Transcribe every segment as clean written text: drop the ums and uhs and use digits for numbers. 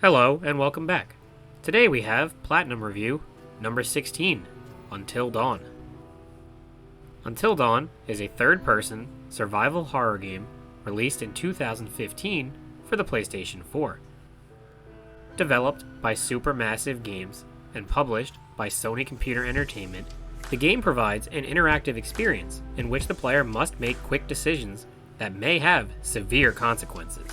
Hello and welcome back. Today we have Platinum Review number 16, Until Dawn. Until Dawn is a third-person survival horror game released in 2015 for the PlayStation 4. Developed by Supermassive Games and published by Sony Computer Entertainment, the game provides an interactive experience in which the player must make quick decisions that may have severe consequences.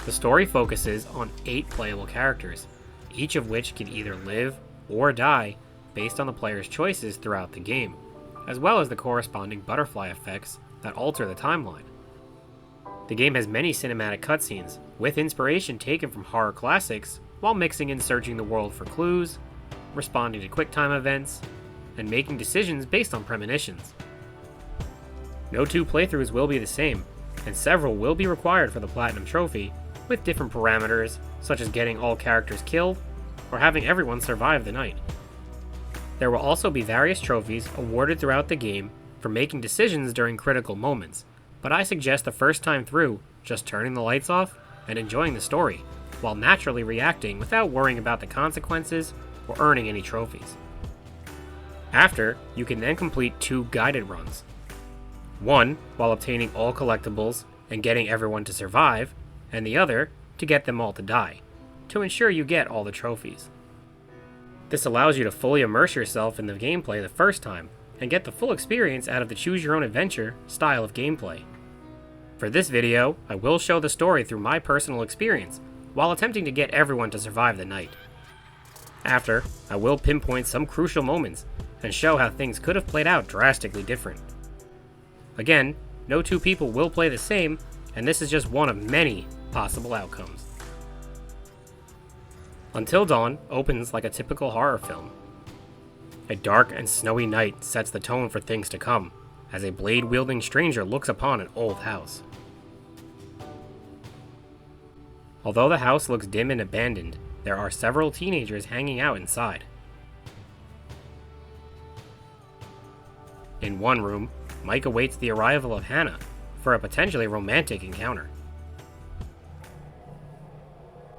The story focuses on 8 playable characters, each of which can either live or die based on the player's choices throughout the game, as well as the corresponding butterfly effects that alter the timeline. The game has many cinematic cutscenes, with inspiration taken from horror classics, while mixing in searching the world for clues, responding to QuickTime events, and making decisions based on premonitions. No 2 playthroughs will be the same, and several will be required for the Platinum Trophy, with different parameters, such as getting all characters killed, or having everyone survive the night. There will also be various trophies awarded throughout the game for making decisions during critical moments, but I suggest the first time through just turning the lights off and enjoying the story, while naturally reacting without worrying about the consequences or earning any trophies. After, you can then complete 2 guided runs. One while obtaining all collectibles and getting everyone to survive, and the other to get them all to die, to ensure you get all the trophies. This allows you to fully immerse yourself in the gameplay the first time, and get the full experience out of the choose-your-own-adventure style of gameplay. For this video, I will show the story through my personal experience, while attempting to get everyone to survive the night. After, I will pinpoint some crucial moments, and show how things could have played out drastically different. Again, no 2 people will play the same, and this is just one of many possible outcomes. Until Dawn opens like a typical horror film. A dark and snowy night sets the tone for things to come, as a blade-wielding stranger looks upon an old house. Although the house looks dim and abandoned, there are several teenagers hanging out inside. In one room, Mike awaits the arrival of Hannah for a potentially romantic encounter.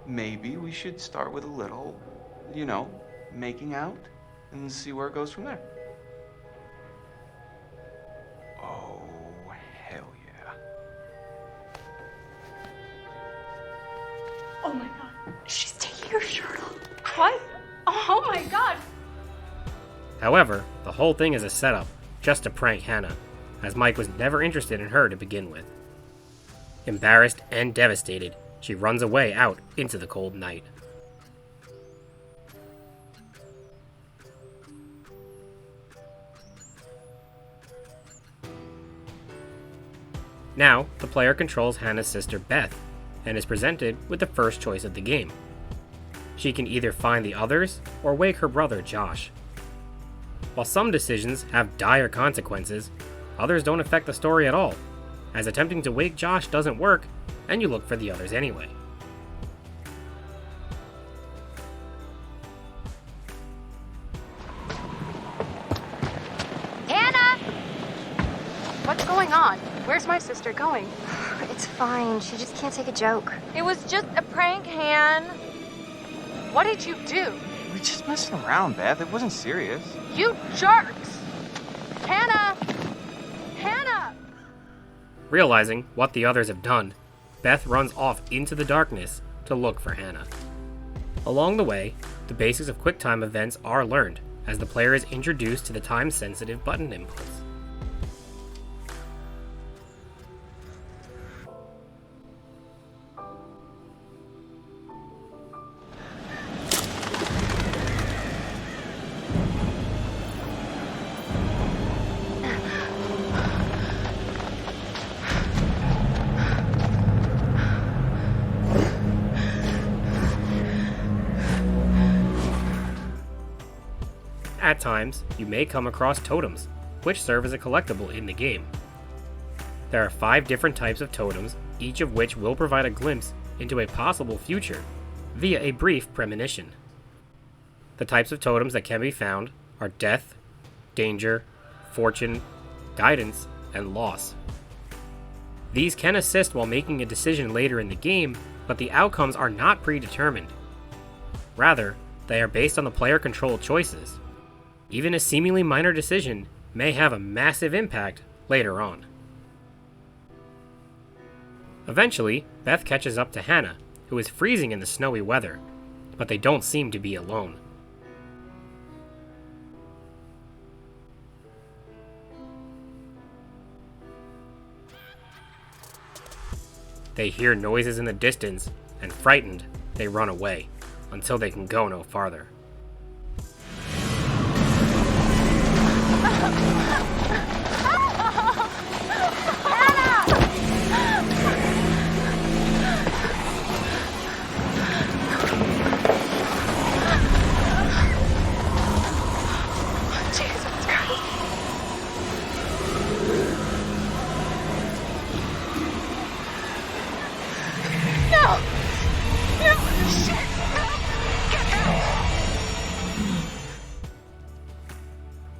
Maybe we should start with a little, making out and see where it goes from there. Oh, hell yeah. Oh my god, she's taking her shirt off. What? Oh my god. However, the whole thing is a setup just to prank Hannah, as Mike was never interested in her to begin with. Embarrassed and devastated, she runs away out into the cold night. Now, the player controls Hannah's sister Beth, and is presented with the first choice of the game. She can either find the others, or wake her brother Josh. While some decisions have dire consequences, others don't affect the story at all, as attempting to wake Josh doesn't work, and you look for the others anyway. Hannah! What's going on? Where's my sister going? It's fine. She just can't take a joke. It was just a prank, Han. What did you do? We're just messing around, Beth. It wasn't serious. You jerks! Hannah! Hannah! Realizing what the others have done, Beth runs off into the darkness to look for Hannah. Along the way, the basics of QuickTime events are learned, as the player is introduced to the time-sensitive button inputs. At times, you may come across totems, which serve as a collectible in the game. There are 5 different types of totems, each of which will provide a glimpse into a possible future via a brief premonition. The types of totems that can be found are death, danger, fortune, guidance, and loss. These can assist while making a decision later in the game, but the outcomes are not predetermined. Rather, they are based on the player-controlled choices. Even a seemingly minor decision may have a massive impact later on. Eventually, Beth catches up to Hannah, who is freezing in the snowy weather, but they don't seem to be alone. They hear noises in the distance, and frightened, they run away, until they can go no farther.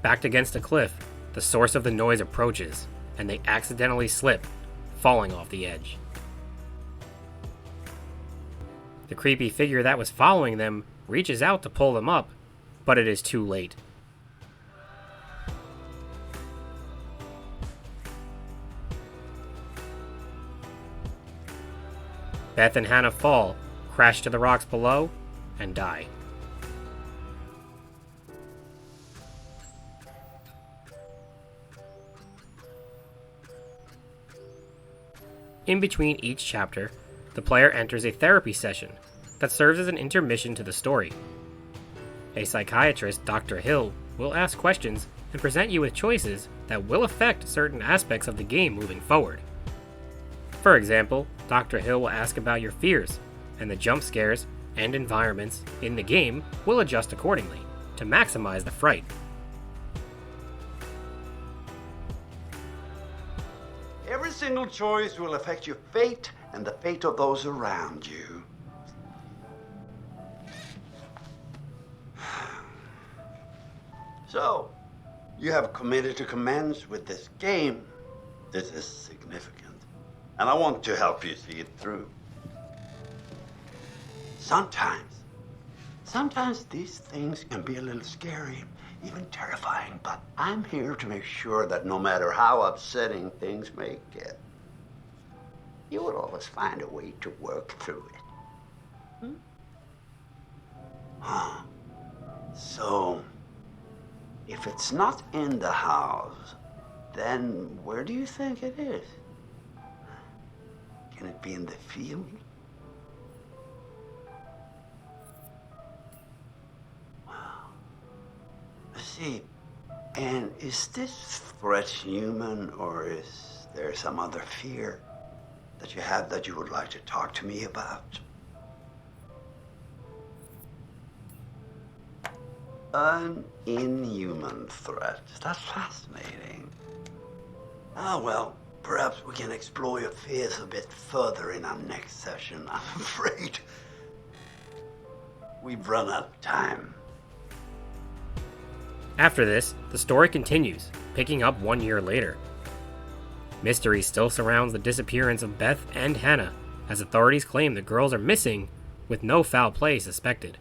Backed against a cliff, the source of the noise approaches, and they accidentally slip, falling off the edge. The creepy figure that was following them reaches out to pull them up, but it is too late. Beth and Hannah fall, crash to the rocks below, and die. In between each chapter, the player enters a therapy session that serves as an intermission to the story. A psychiatrist, Dr. Hill, will ask questions and present you with choices that will affect certain aspects of the game moving forward. For example, Dr. Hill will ask about your fears, and the jump scares and environments in the game will adjust accordingly to maximize the fright. Every single choice will affect your fate and the fate of those around you. So, you have committed to commence with this game. This is significant, and I want to help you see it through. Sometimes these things can be a little scary, even terrifying, but I'm here to make sure that no matter how upsetting things may get, you will always find a way to work through it. So, if it's not in the house, then where do you think it is? Can it be in the field? See, and is this threat human, or is there some other fear that you have that you would like to talk to me about? An inhuman threat. That's fascinating. Ah, well, perhaps we can explore your fears a bit further in our next session. I'm afraid we've run out of time. After this, the story continues, picking up 1 year later. Mystery still surrounds the disappearance of Beth and Hannah, as authorities claim the girls are missing with no foul play suspected.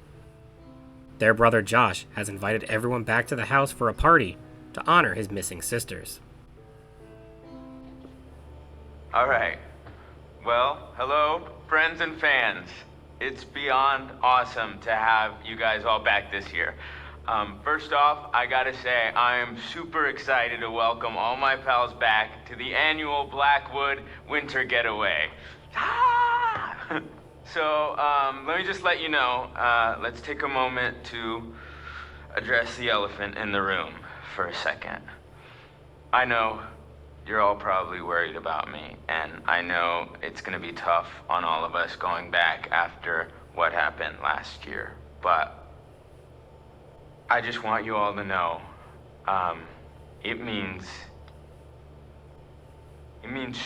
Their brother Josh has invited everyone back to the house for a party to honor his missing sisters. Alright. Well, hello, friends and fans. It's beyond awesome to have you guys all back this year. First off, I gotta say, I am super excited to welcome all my pals back to the annual Blackwood Winter Getaway. Ah! So, let me just let you know, let's take a moment to address the elephant in the room for a second. I know you're all probably worried about me, and I know it's gonna be tough on all of us going back after what happened last year, but I just want you all to know, it means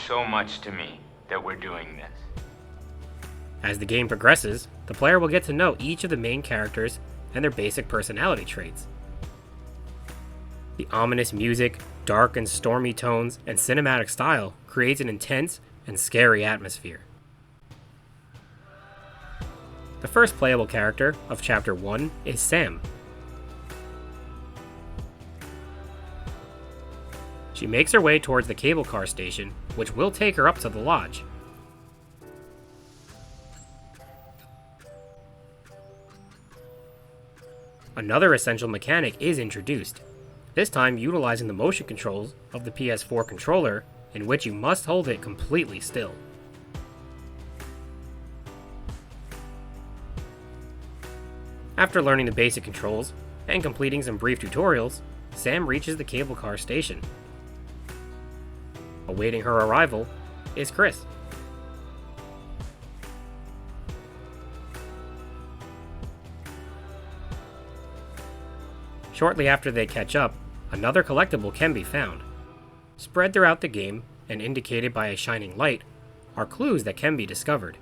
so much to me that we're doing this. As the game progresses, the player will get to know each of the main characters and their basic personality traits. The ominous music, dark and stormy tones, and cinematic style creates an intense and scary atmosphere. The first playable character of Chapter 1 is Sam. She makes her way towards the cable car station, which will take her up to the lodge. Another essential mechanic is introduced, this time utilizing the motion controls of the PS4 controller, in which you must hold it completely still. After learning the basic controls and completing some brief tutorials, Sam reaches the cable car station. Awaiting her arrival is Chris. Shortly after they catch up, another collectible can be found. Spread throughout the game, and indicated by a shining light, are clues that can be discovered.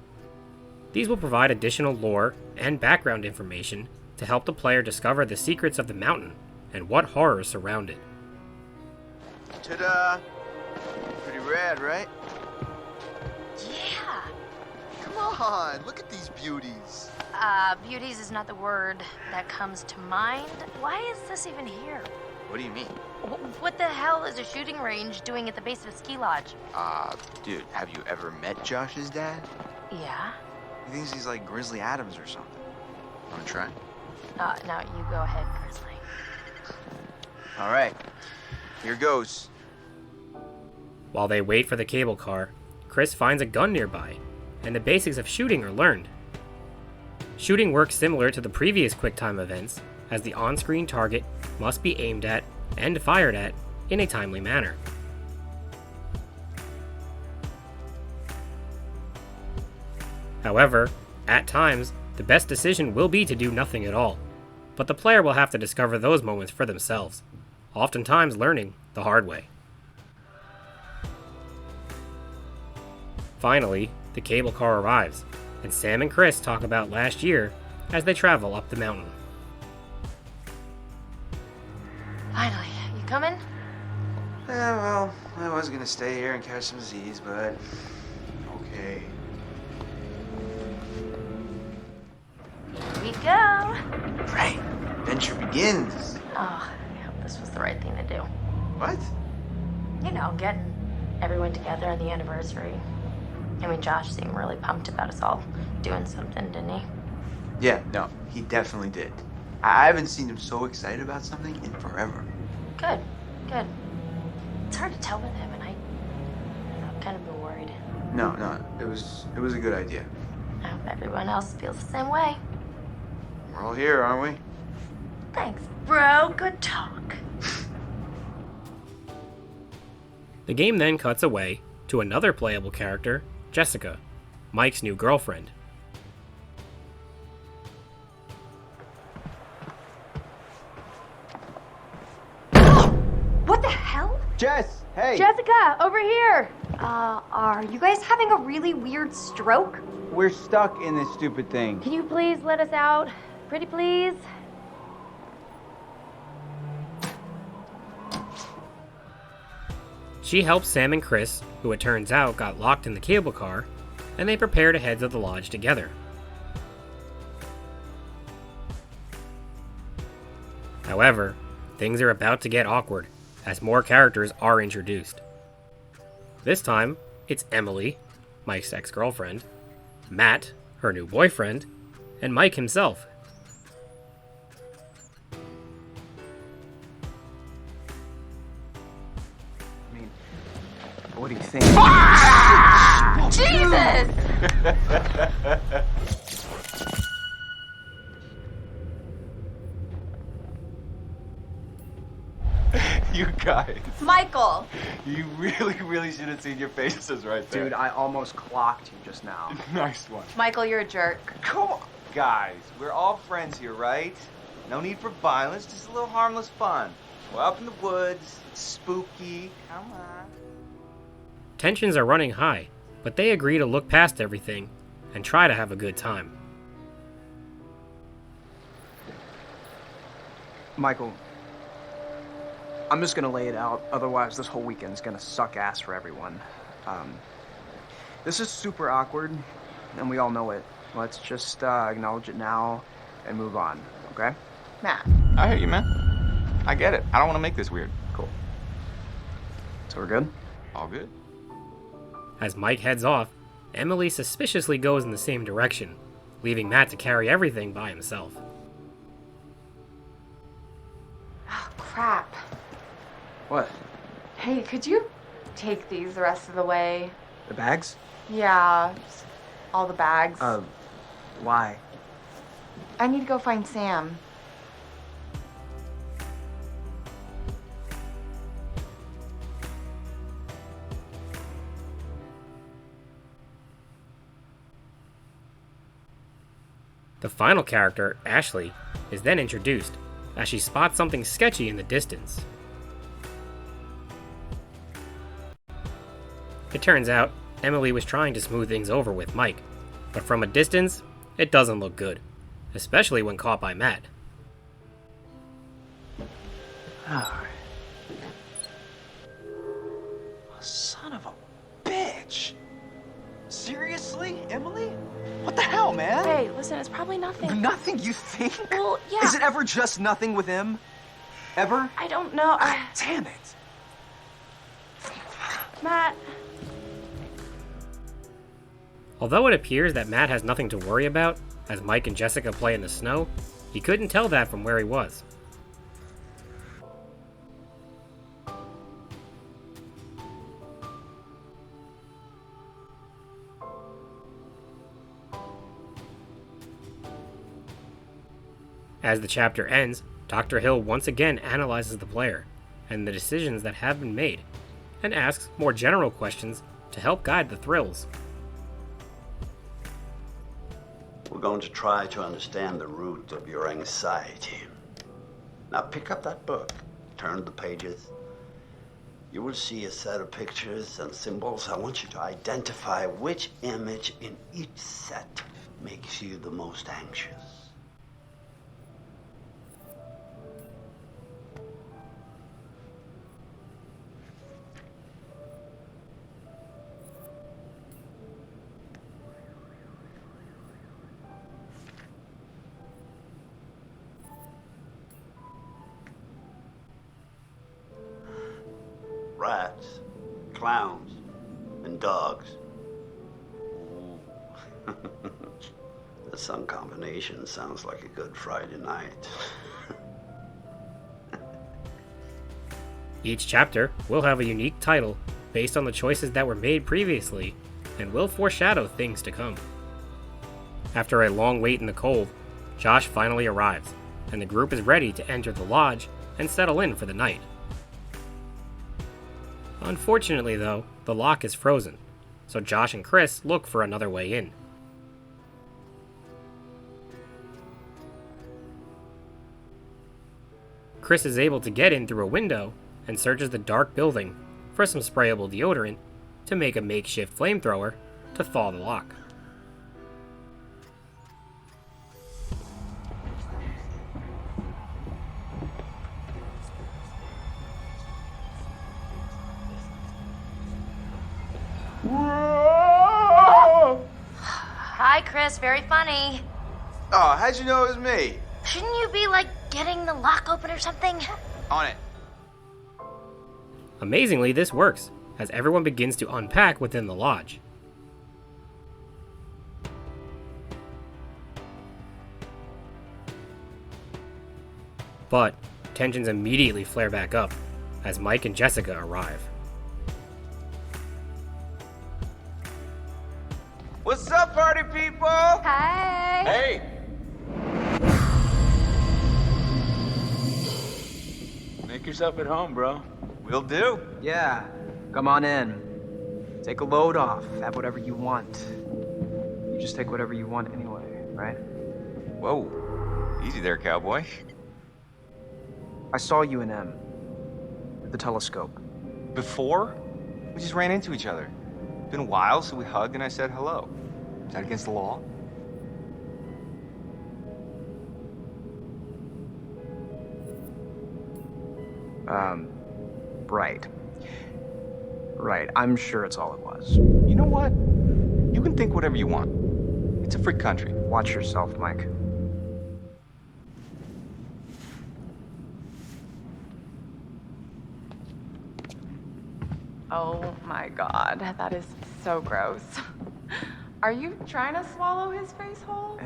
These will provide additional lore and background information to help the player discover the secrets of the mountain and what horrors surround it. Ta-da! Pretty rad, right? Yeah. Come on, look at these beauties. Beauties is not the word that comes to mind. Why is this even here? What do you mean? What the hell is a shooting range doing at the base of a ski lodge? Dude, have you ever met Josh's dad? Yeah? He thinks he's like Grizzly Adams or something. Wanna try? No, you go ahead, Grizzly. All right, here goes. While they wait for the cable car, Chris finds a gun nearby, and the basics of shooting are learned. Shooting works similar to the previous QuickTime events, as the on-screen target must be aimed at and fired at in a timely manner. However, at times, the best decision will be to do nothing at all, but the player will have to discover those moments for themselves, oftentimes learning the hard way. Finally, the cable car arrives, and Sam and Chris talk about last year as they travel up the mountain. Finally, you coming? Yeah, well, I was gonna stay here and catch some Z's, but okay. Here we go. Right, adventure begins. Oh, I hope this was the right thing to do. What? You know, getting everyone together on the anniversary. I mean, Josh seemed really pumped about us all doing something, didn't he? Yeah, no, he definitely did. I haven't seen him so excited about something in forever. Good, good. It's hard to tell with him, and I'm kind of worried. No, it was a good idea. I hope everyone else feels the same way. We're all here, aren't we? Thanks, bro. Good talk. The game then cuts away to another playable character, Jessica, Mike's new girlfriend. What the hell? Jess, hey! Jessica, over here! Are you guys having a really weird stroke? We're stuck in this stupid thing. Can you please let us out? Pretty please? She helps Sam and Chris, who it turns out got locked in the cable car, and they prepare to head to the lodge together. However, things are about to get awkward, as more characters are introduced. This time, it's Emily, Mike's ex-girlfriend, Matt, her new boyfriend, and Mike himself. I mean, what do you think? Jesus! You guys, Michael! you really should have seen your faces right there. Dude, I almost clocked you just now. Nice one. Michael, you're a jerk. Come on. Guys, we're all friends here, right? No need for violence, just a little harmless fun. We're up in the woods, it's spooky. Come on. Tensions are running high, but they agree to look past everything and try to have a good time. Michael, I'm just gonna lay it out, otherwise this whole weekend's gonna suck ass for everyone. This is super awkward, and we all know it. Let's just acknowledge it now and move on, okay? Matt. I hear you, man. I get it. I don't want to make this weird. Cool. So we're good? All good. As Mike heads off, Emily suspiciously goes in the same direction, leaving Matt to carry everything by himself. Oh, crap. What? Hey, could you take these the rest of the way? The bags? Yeah, just all the bags. Why? I need to go find Sam. The final character, Ashley, is then introduced as she spots something sketchy in the distance. It turns out Emily was trying to smooth things over with Mike, but from a distance, it doesn't look good, especially when caught by Matt. Son of a bitch! Seriously, Emily? What the hell, man? Hey, listen, it's probably nothing. Nothing, you think? Well, yeah. Is it ever just nothing with him? Ever? I don't know. Damn it! Matt. Although it appears that Matt has nothing to worry about, as Mike and Jessica play in the snow, he couldn't tell that from where he was. As the chapter ends, Dr. Hill once again analyzes the player and the decisions that have been made, and asks more general questions to help guide the thrills. We're going to try to understand the root of your anxiety. Now pick up that book, turn the pages. You will see a set of pictures and symbols. I want you to identify which image in each set makes you the most anxious. Rats, clowns, and dogs. Ooh. The sun combination sounds like a good Friday night. Each chapter will have a unique title based on the choices that were made previously and will foreshadow things to come. After a long wait in the cold, Josh finally arrives, and the group is ready to enter the lodge and settle in for the night. Unfortunately, though, the lock is frozen, so Josh and Chris look for another way in. Chris is able to get in through a window and searches the dark building for some sprayable deodorant to make a makeshift flamethrower to thaw the lock. Hi, Chris. Very funny. Oh, how'd you know it was me? Shouldn't you be, like, getting the lock open or something? On it. Amazingly, this works, as everyone begins to unpack within the lodge. But tensions immediately flare back up as Mike and Jessica arrive. What's up, party people? Hi. Hey! Make yourself at home, bro. Will do. Yeah, come on in. Take a load off, have whatever you want. You just take whatever you want anyway, right? Whoa. Easy there, cowboy. I saw you and Em at the telescope. Before? We just ran into each other. Been a while, so we hugged and I said hello. Is that against the law? Right. Right, I'm sure it's all it was. You know what? You can think whatever you want. It's a free country. Watch yourself, Mike. Oh my god, that is so gross. Are you trying to swallow his face whole?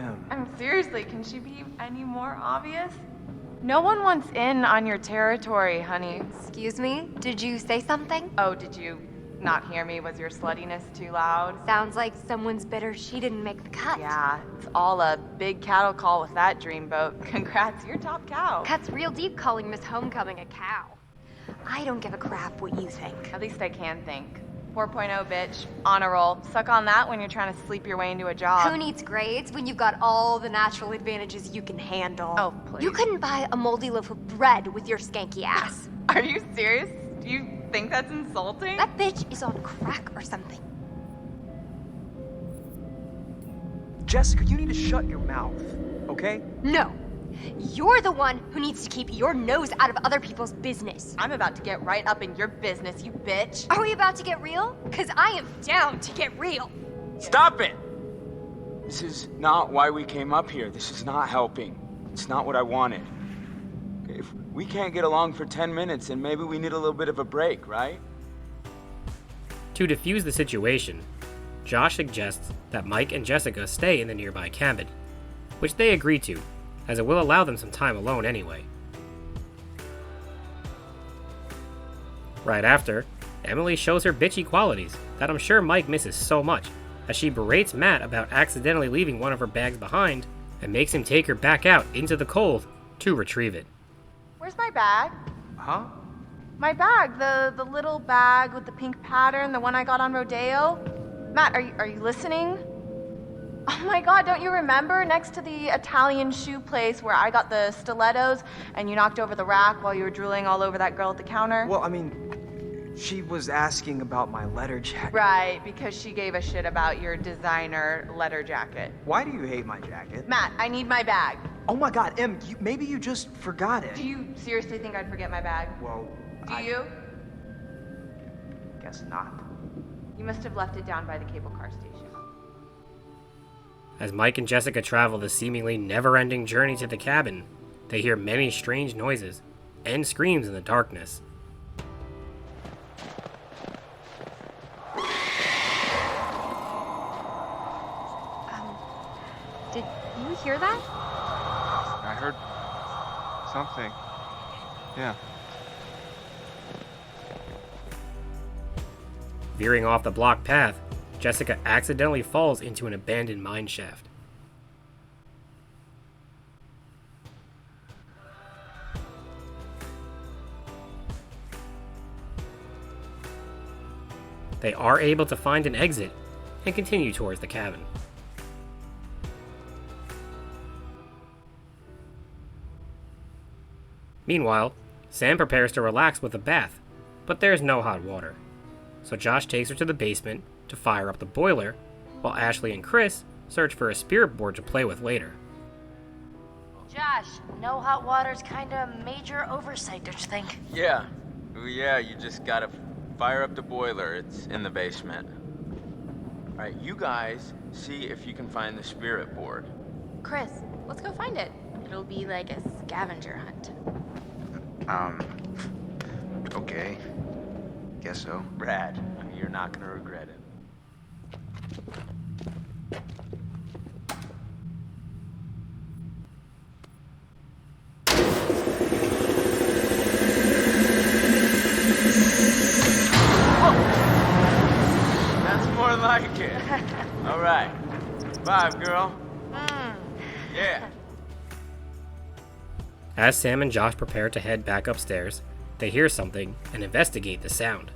Seriously, can she be any more obvious? No one wants in on your territory, honey. Excuse me? Did you say something? Oh, did you not hear me? Was your sluttiness too loud? Sounds like someone's bitter she didn't make the cut. Yeah, it's all a big cattle call with that dreamboat. Congrats, you're top cow. Cuts real deep calling Miss Homecoming a cow. I don't give a crap what you think. At least I can think. 4.0, bitch. Honor roll. Suck on that when you're trying to sleep your way into a job. Who needs grades when you've got all the natural advantages you can handle? Oh, please. You couldn't buy a moldy loaf of bread with your skanky ass. Are you serious? Do you think that's insulting? That bitch is on crack or something. Jessica, you need to shut your mouth, okay? No. You're the one who needs to keep your nose out of other people's business. I'm about to get right up in your business, you bitch. Are we about to get real? Because I am down to get real. Stop it! This is not why we came up here. This is not helping. It's not what I wanted. Okay, if we can't get along for 10 minutes, then maybe we need a little bit of a break, right? To defuse the situation, Josh suggests that Mike and Jessica stay in the nearby cabin, which they agree to, as it will allow them some time alone anyway. Right after, Emily shows her bitchy qualities that I'm sure Mike misses so much, as she berates Matt about accidentally leaving one of her bags behind and makes him take her back out into the cold to retrieve it. Where's my bag? Huh? My bag, the little bag with the pink pattern, the one I got on Rodeo. Matt, are you listening? Oh my god, don't you remember? Next to the Italian shoe place where I got the stilettos and you knocked over the rack while you were drooling all over that girl at the counter? Well, I mean, she was asking about my letter jacket. Right, because she gave a shit about your designer letter jacket. Why do you hate my jacket? Matt, I need my bag. Oh my god, Em, maybe you just forgot it. Do you seriously think I'd forget my bag? Well, Do you? Guess not. You must have left it down by the cable car station. As Mike and Jessica travel the seemingly never-ending journey to the cabin, they hear many strange noises and screams in the darkness. Did you hear that? I heard something. Yeah. Veering off the blocked path, Jessica accidentally falls into an abandoned mine shaft. They are able to find an exit and continue towards the cabin. Meanwhile, Sam prepares to relax with a bath, but there's no hot water. So Josh takes her to the basement to fire up the boiler, while Ashley and Chris search for a spirit board to play with later. Josh, no hot water's kind of major oversight, don't you think? Yeah. Yeah, you just gotta fire up the boiler. It's in the basement. Alright, you guys see if you can find the spirit board. Chris, let's go find it. It'll be like a scavenger hunt. Okay. Guess so. Brad, you're not gonna regret it. That's more like it. All right. 5, girl. Yeah. As Sam and Josh prepare to head back upstairs, they hear something and investigate the sound.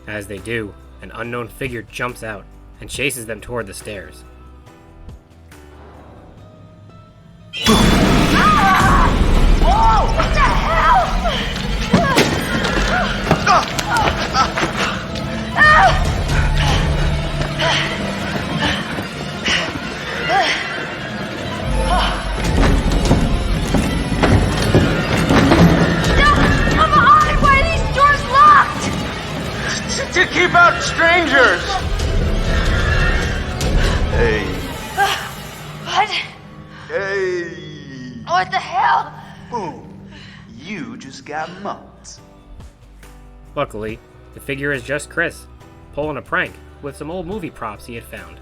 As they do, an unknown figure jumps out and chases them toward the stairs. What the hell? keep out strangers! Hey. What? Hey. What the hell? Boom. You just got mugged. Luckily, the figure is just Chris, pulling a prank with some old movie props he had found.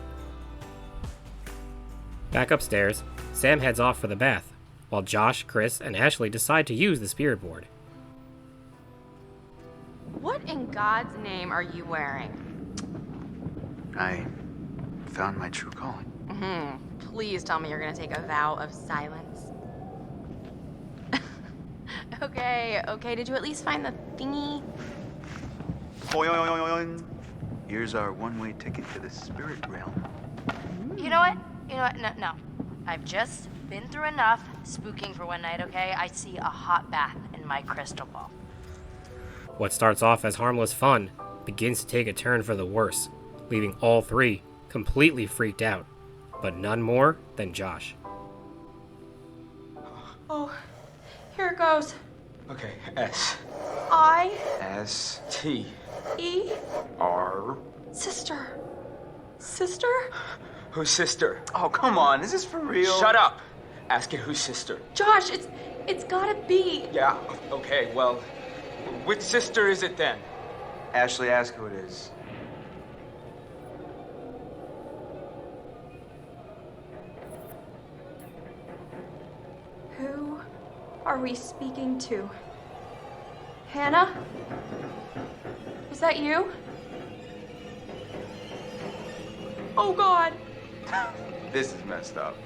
Back upstairs, Sam heads off for the bath, while Josh, Chris, and Ashley decide to use the spirit board. What in God's name are you wearing? I found my true calling. Please tell me you're gonna take a vow of silence. Okay, did you at least find the thingy? Boing. Here's our one-way ticket to the spirit realm. You know what? No. I've just been through enough spooking for one night, okay? I see a hot bath in my crystal ball. What starts off as harmless fun begins to take a turn for the worse, leaving all three completely freaked out, but none more than Josh. Oh, here it goes. Okay, S. I. S. T. E. R. Sister. Sister? Whose sister? Oh, come on. Is this for real? Shut up! Ask it whose sister. Josh, it's gotta be. Yeah, okay, well, which sister is it then? Ashley, ask who it is. Who are we speaking to? Hannah? Is that you? Oh God. This is messed up.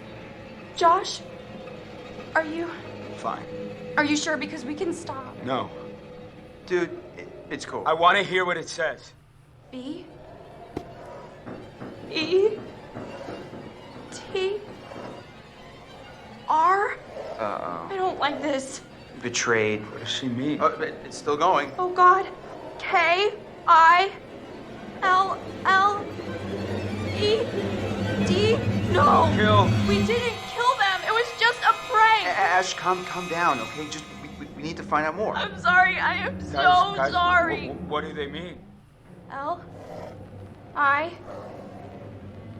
Josh? Are you Fine. sure? Because we can stop. No. Dude, it's cool. I want to hear what it says. B E T R? Uh-oh. I don't like this. Betrayed. What does she mean? Oh, but it's still going. Oh God. K I L L E D. No. Kill. We didn't kill them. It was just a prank. Ash, calm down, okay? Just we need to find out more. I'm sorry. I am so Guys, sorry. What do they mean? L I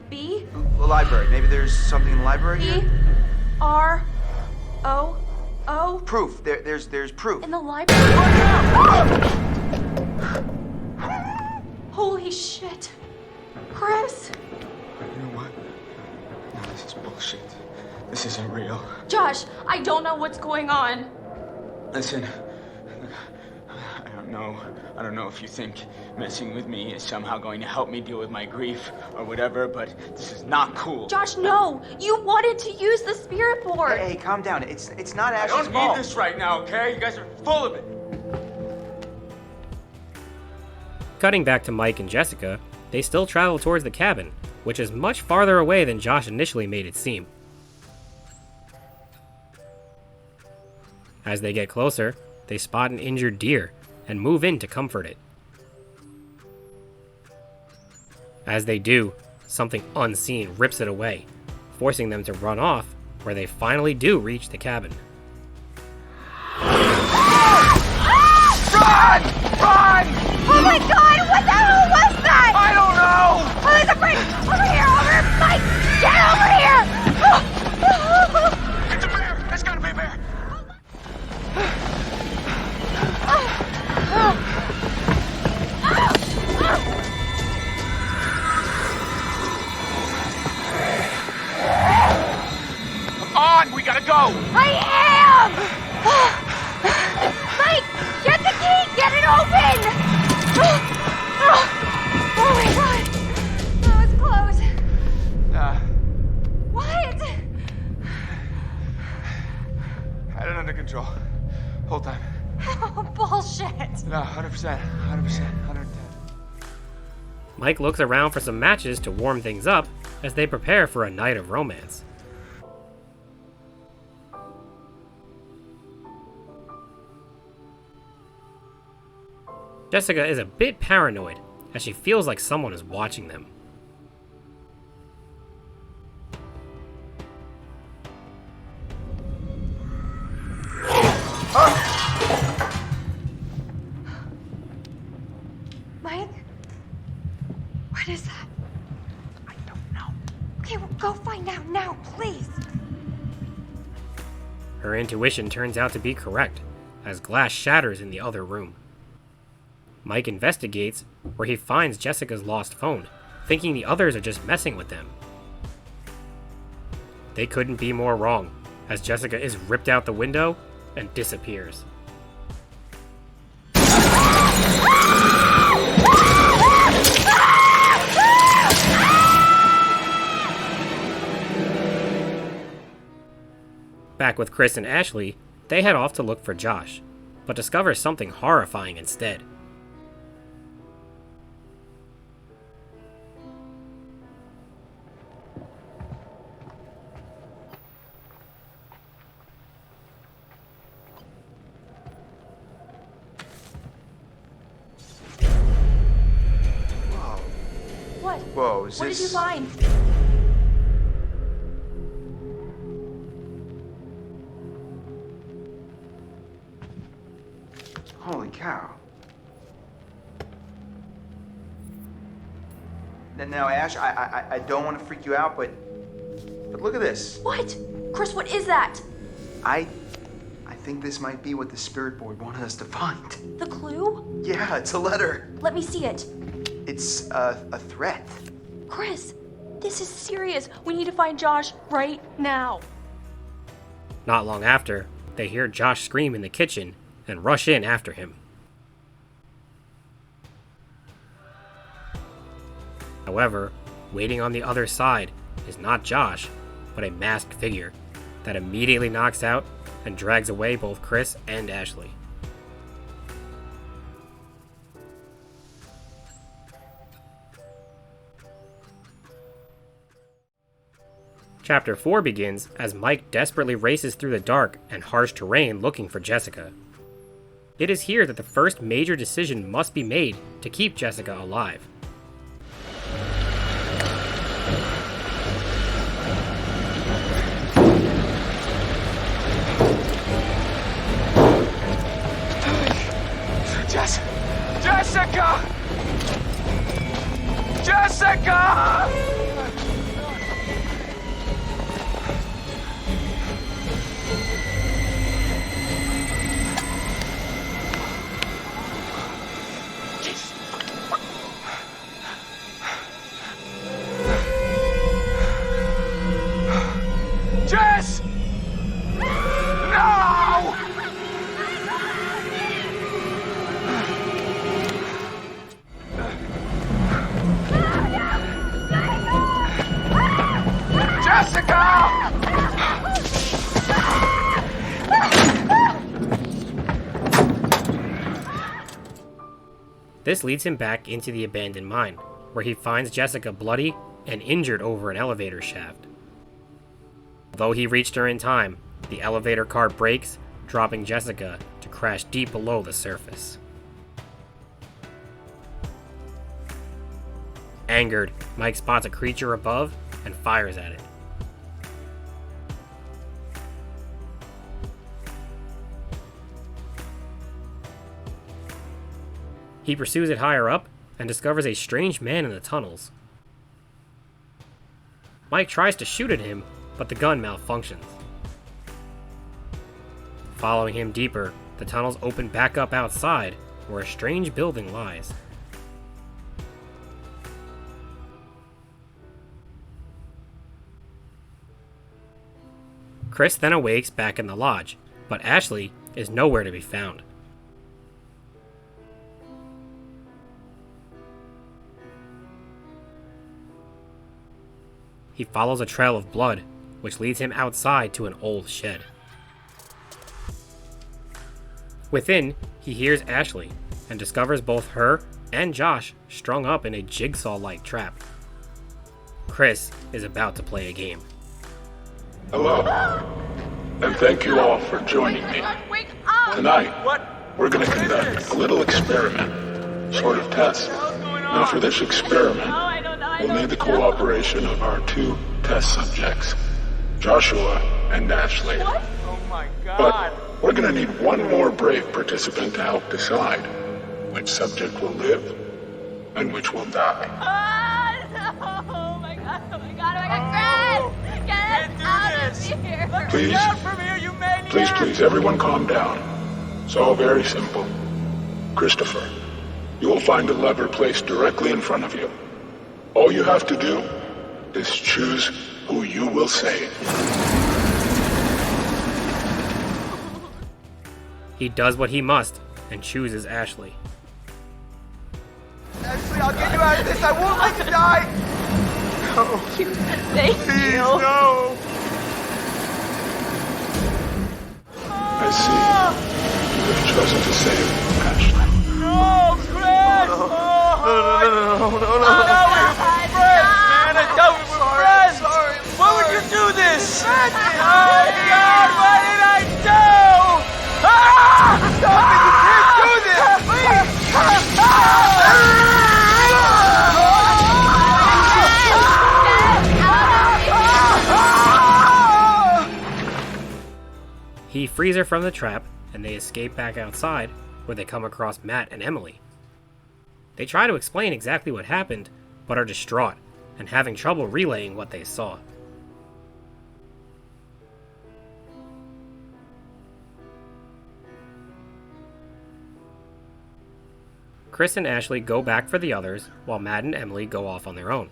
B The library. Maybe there's something in the library E here? R O O. Proof. There's proof. In the library. Holy shit. Chris. You know what? No, this is bullshit. This isn't real. Josh, I don't know what's going on. Listen, I don't know if you think messing with me is somehow going to help me deal with my grief or whatever, but this is not cool. Josh, no. You wanted to use the spirit board. Hey, calm down. It's not I Ash's don't fault. need this right now, okay? You guys are full of it. Cutting back to Mike and Jessica, they still travel towards the cabin, which is much farther away than Josh initially made it seem. As they get closer, they spot an injured deer and move in to comfort it. As they do, something unseen rips it away, forcing them to run off, where they finally do reach the cabin. Run! Run! Oh my God! What the hell was that? I don't know! Oh, there's a break! Over here! Mike! Get over here! It's a bear! It's gotta be a bear! Come on! We gotta go! I am! Mike! Get the key! Get it open! Oh my God! That was close. What? Had it under control. Whole time. Oh, bullshit. No, 100%. 110. Mike looks around for some matches to warm things up as they prepare for a night of romance. Jessica is a bit paranoid as she feels like someone is watching them. Mike? please. Her intuition turns out to be correct, as glass shatters in the other room. Mike investigates, where he finds Jessica's lost phone, thinking the others are just messing with them. They couldn't be more wrong, as Jessica is ripped out the window and disappears. Back with Chris and Ashley, they head off to look for Josh, but discover something horrifying instead. What? Whoa, is What this... did you find? Holy cow. Now, Ash, I don't want to freak you out, but look at this. What? Chris, what is that? I think this might be what the spirit board wanted us to find. The clue? Yeah, it's a letter. Let me see it. It's a threat. Chris, this is serious. We need to find Josh right now. Not long after, they hear Josh scream in the kitchen and rush in after him. However, waiting on the other side is not Josh, but a masked figure that immediately knocks out and drags away both Chris and Ashley. Chapter 4 begins as Mike desperately races through the dark and harsh terrain looking for Jessica. It is here that the first major decision must be made to keep Jessica alive. Jessica! Jessica! Jess! No! Jessica! This leads him back into the abandoned mine, where he finds Jessica bloody and injured over an elevator shaft. Though he reached her in time, the elevator car breaks, dropping Jessica to crash deep below the surface. Angered, Mike spots a creature above and fires at it. He pursues it higher up and discovers a strange man in the tunnels. Mike tries to shoot at him, but the gun malfunctions. Following him deeper, the tunnels open back up outside, where a strange building lies. Chris then awakes back in the lodge, but Ashley is nowhere to be found. He follows a trail of blood, which leads him outside to an old shed. Within, he hears Ashley and discovers both her and Josh strung up in a jigsaw-like trap. Chris is about to play a game. Hello, and thank you all for joining me. Tonight, we're going to conduct a little experiment, sort of test. Now for this experiment, we'll need the cooperation of our two test subjects, Joshua and Ashley. What? Oh my god. But we're going to need one more brave participant to help decide which subject will live and which will die. Oh my god, Chris! Get us this! Let me down from here, you maniac! Please, everyone calm down. It's all very simple. Christopher, you will find a lever placed directly in front of you. All you have to do is choose who you will save. He does what he must and chooses Ashley. Ashley, I'll get you out of this! I won't let you die! No. Thank Please, you. no! I see. You have chosen to save Ashley. No, Chris! No, no. I thought we were friends, man! I thought we were friends! Sorry. Why would you do this? Oh, God! What did I do? Ah! Stop it! You can't do this! Please! He frees her from the trap, and they escape back outside, where they come across Matt and Emily. They try to explain exactly what happened, but are distraught and having trouble relaying what they saw. Chris and Ashley go back for the others, while Matt and Emily go off on their own.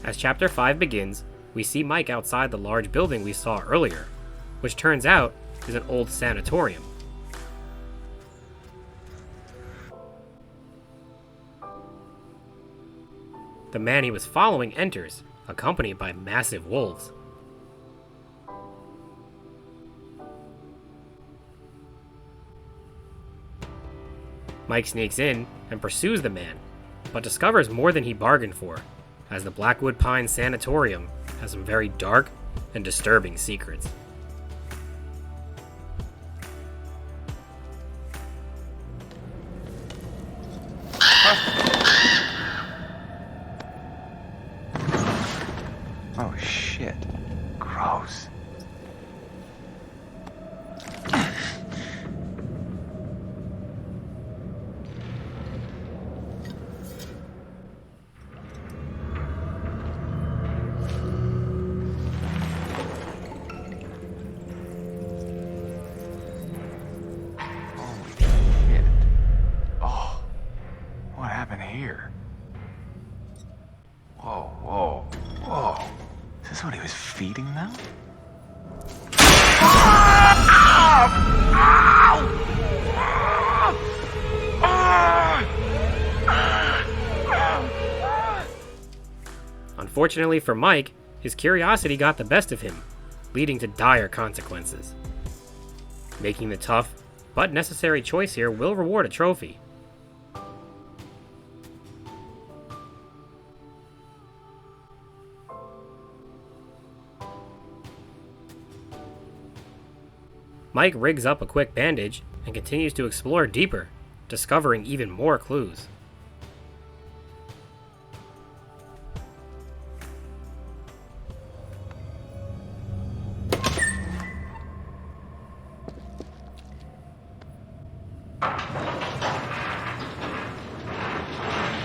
As Chapter 5 begins, we see Mike outside the large building we saw earlier, which turns out is an old sanatorium. The man he was following enters, accompanied by massive wolves. Mike sneaks in and pursues the man, but discovers more than he bargained for, as the Blackwood Pines Sanatorium has some very dark and disturbing secrets. Oh, shit. Gross. Here. Whoa. Is this what he was feeding them? Unfortunately for Mike, his curiosity got the best of him, leading to dire consequences. Making the tough but necessary choice here will reward a trophy. Mike rigs up a quick bandage and continues to explore deeper, discovering even more clues.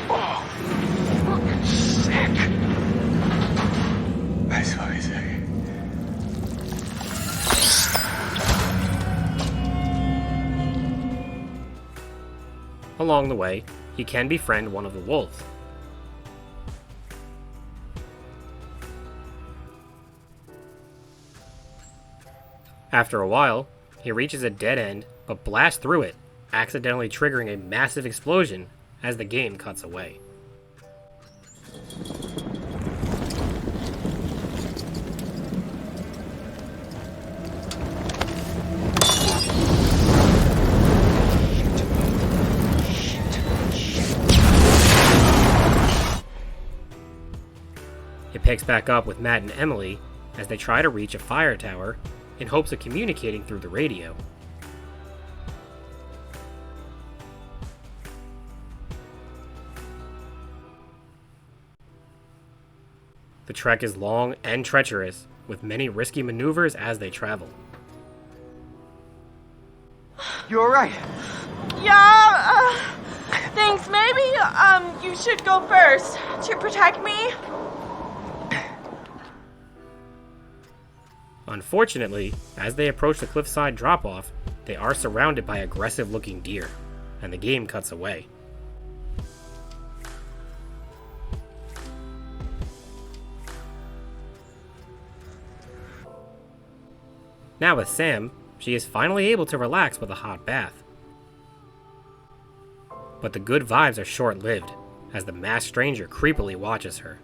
Oh, fucking sick. That's what I say. Along the way, he can befriend one of the wolves. After a while, he reaches a dead end, but blasts through it, accidentally triggering a massive explosion as the game cuts away. It picks back up with Matt and Emily as they try to reach a fire tower in hopes of communicating through the radio. The trek is long and treacherous, with many risky maneuvers as they travel. You alright? Yeah. Thanks, maybe, you should go first to protect me. Unfortunately, as they approach the cliffside drop-off, they are surrounded by aggressive-looking deer, and the game cuts away. Now with Sam, she is finally able to relax with a hot bath. But the good vibes are short-lived, as the masked stranger creepily watches her.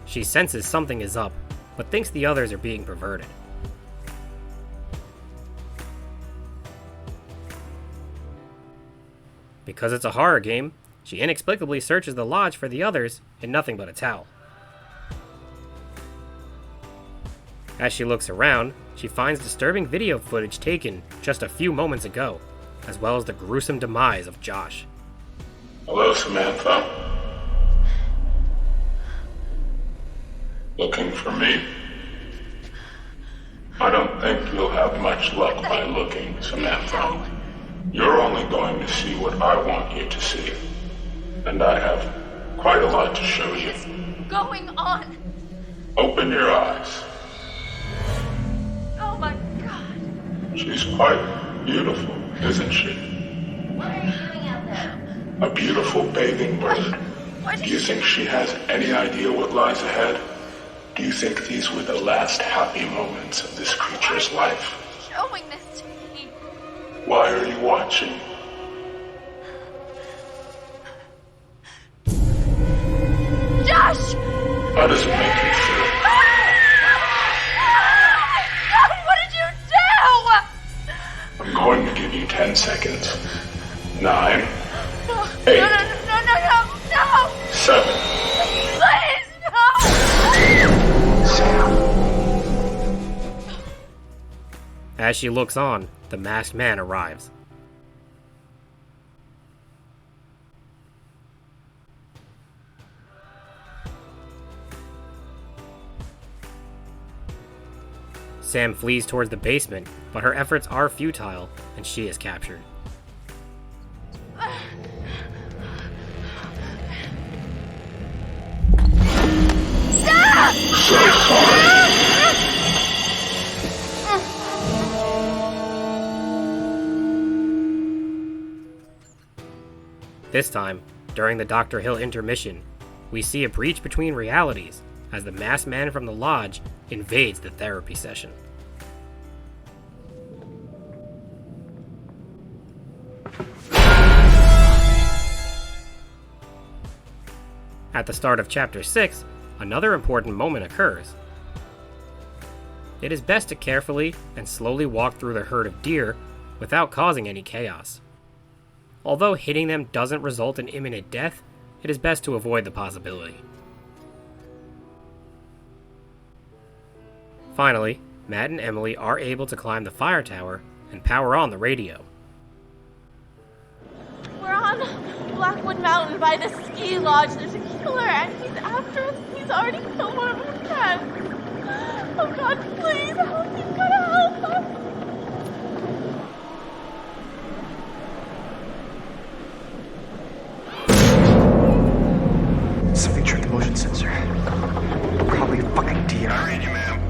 She senses something is up, but thinks the others are being perverted. Because it's a horror game, she inexplicably searches the lodge for the others in nothing but a towel. As she looks around, she finds disturbing video footage taken just a few moments ago, as well as the gruesome demise of Josh. Hello, Samantha. Looking for me? I don't think you'll have much luck by looking, Samantha. You're only going to see what I want you to see. And I have quite a lot to show you. What's going on? Open your eyes. Oh my god. She's quite beautiful, isn't she? What are you doing out there? A beautiful bathing bird. Do you think she has any idea what lies ahead? Do you think these were the last happy moments of this creature's life? Showing this to me. Why are you watching? Josh! How does it make you feel? What did you do? I'm going to give you 10 seconds. 9, 8, No. 7. Please, no! As she looks on, the masked man arrives. Sam flees towards the basement, but her efforts are futile, and she is captured. Stop! So sorry. This time, during the Dr. Hill intermission, we see a breach between realities as the masked man from the lodge invades the therapy session. At the start of Chapter 6, another important moment occurs. It is best to carefully and slowly walk through the herd of deer without causing any chaos. Although hitting them doesn't result in imminent death, it is best to avoid the possibility. Finally, Matt and Emily are able to climb the fire tower and power on the radio. We're on Blackwood Mountain by the ski lodge. There's a killer and he's after us. He's already killed one of our friends. Oh God, please help me. You've gotta help us. Something tripped the motion sensor. Probably a fucking deer. I read you, ma'am.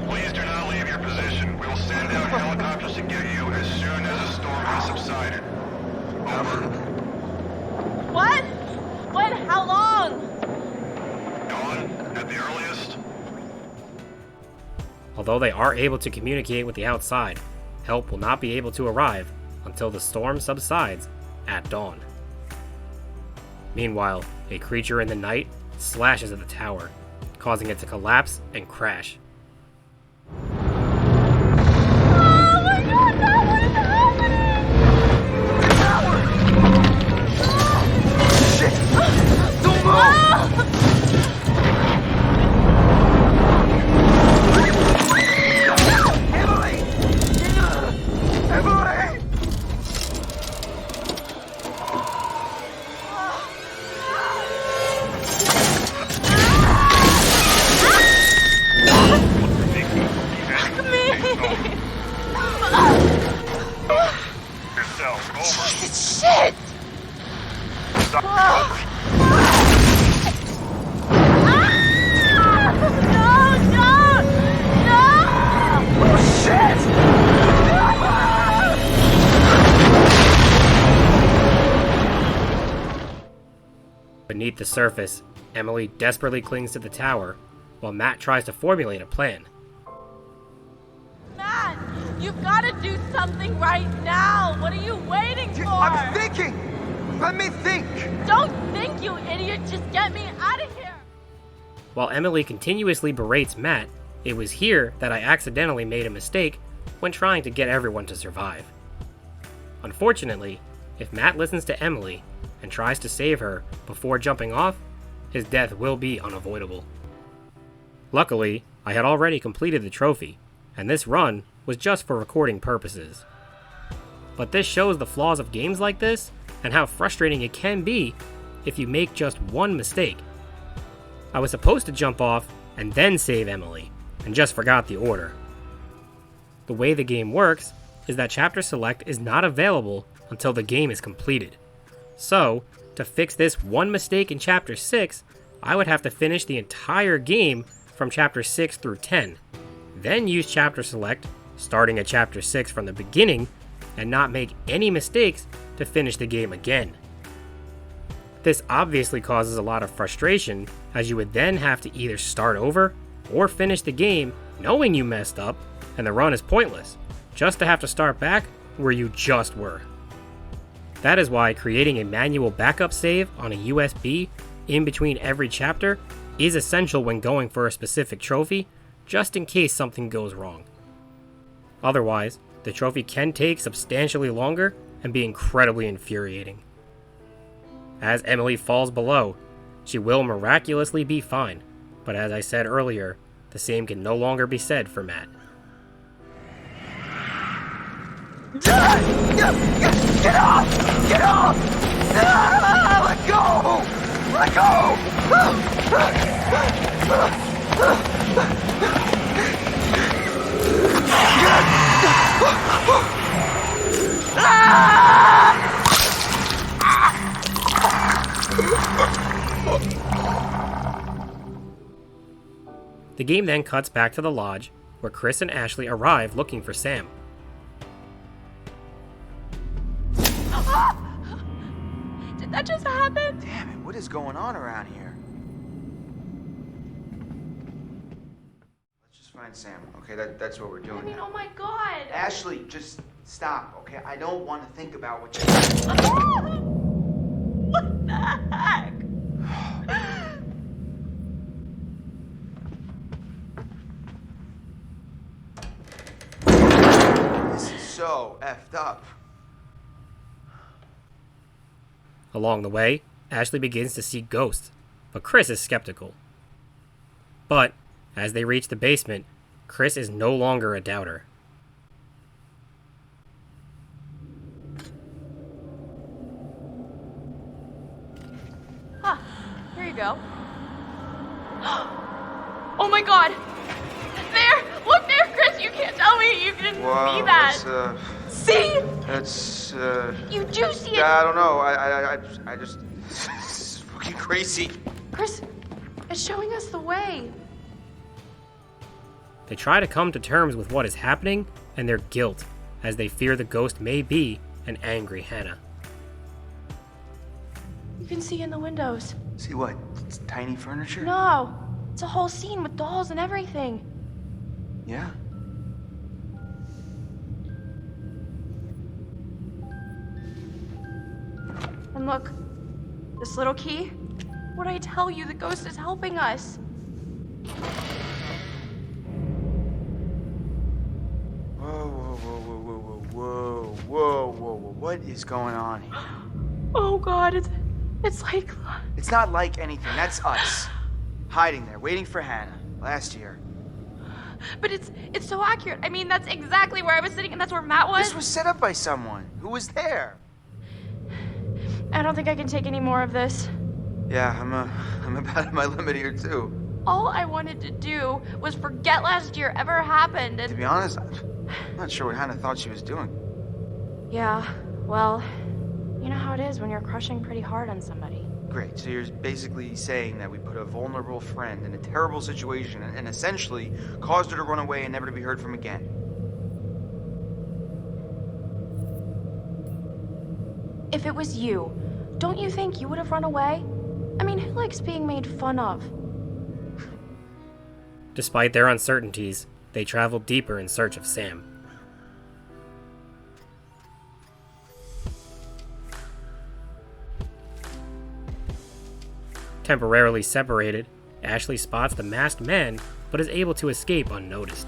Please do not leave your position. We will send out helicopters to get you as soon as the storm has subsided. Over. What? When? How long? Dawn, at the earliest. Although they are able to communicate with the outside, help will not be able to arrive until the storm subsides at dawn. Meanwhile, a creature in the night slashes at the tower, causing it to collapse and crash. Oh my God, no, what is happening? Shit! Don't move! Emily! Emily! Beneath the surface, Emily desperately clings to the tower, while Matt tries to formulate a plan. Matt, you've got to do something right now. What are you waiting for? I'm thinking. Let me think. Don't think, you idiot. Just get me out of here. While Emily continuously berates Matt, it was here that I accidentally made a mistake when trying to get everyone to survive. Unfortunately, if Matt listens to Emily and tries to save her before jumping off, his death will be unavoidable. Luckily, I had already completed the trophy, and this run was just for recording purposes. But this shows the flaws of games like this and how frustrating it can be if you make just one mistake. I was supposed to jump off and then save Emily, and just forgot the order. The way the game works is that Chapter Select is not available until the game is completed. So, to fix this one mistake in Chapter 6, I would have to finish the entire game from Chapter 6 through 10, then use Chapter Select, starting at Chapter 6 from the beginning, and not make any mistakes to finish the game again. This obviously causes a lot of frustration, as you would then have to either start over or finish the game knowing you messed up and the run is pointless, just to have to start back where you just were. That is why creating a manual backup save on a USB in between every chapter is essential when going for a specific trophy, just in case something goes wrong. Otherwise, the trophy can take substantially longer and be incredibly infuriating. As Emily falls below, she will miraculously be fine, but as I said earlier, the same can no longer be said for Matt. Get off! Get off! Let go! Let The game then cuts back to the lodge, where Chris and Ashley arrive looking for Sam. Did that just happen? Damn it, what is going on around here? Let's just find Sam, okay? That's what we're doing. I mean, now. oh my god. Ashley, just stop, okay? I don't want to think about what you... What the heck? This is so effed up. Along the way, Ashley begins to see ghosts, but Chris is skeptical. But, as they reach the basement, Chris is no longer a doubter. Here you go. Oh my god! There! Look there, Chris! You can't tell me you didn't see that! See? That's, You do see it! Yeah, I don't know. I just... This is fucking crazy. Chris, it's showing us the way. They try to come to terms with what is happening and their guilt, as they fear the ghost may be an angry Hannah. You can see in the windows. See what? It's tiny furniture? No, it's a whole scene with dolls and everything. Yeah? And look, this little key. What'd I tell you? The ghost is helping us. Whoa. What is going on here? Oh god, it's like... It's not like anything. That's us. Hiding there, waiting for Hannah. Last year. But it's so accurate. I mean, that's exactly where I was sitting, and that's where Matt was. This was set up by someone. Who was there? I don't think I can take any more of this. Yeah, I'm about at my limit here, too. All I wanted to do was forget last year ever happened, and... To be honest, I'm not sure what Hannah thought she was doing. Yeah, well, you know how it is when you're crushing pretty hard on somebody. Great, so you're basically saying that we put a vulnerable friend in a terrible situation and essentially caused her to run away and never to be heard from again. If it was you, don't you think you would have run away? I mean, who likes being made fun of? Despite their uncertainties, they travel deeper in search of Sam. Temporarily separated, Ashley spots the masked man, but is able to escape unnoticed.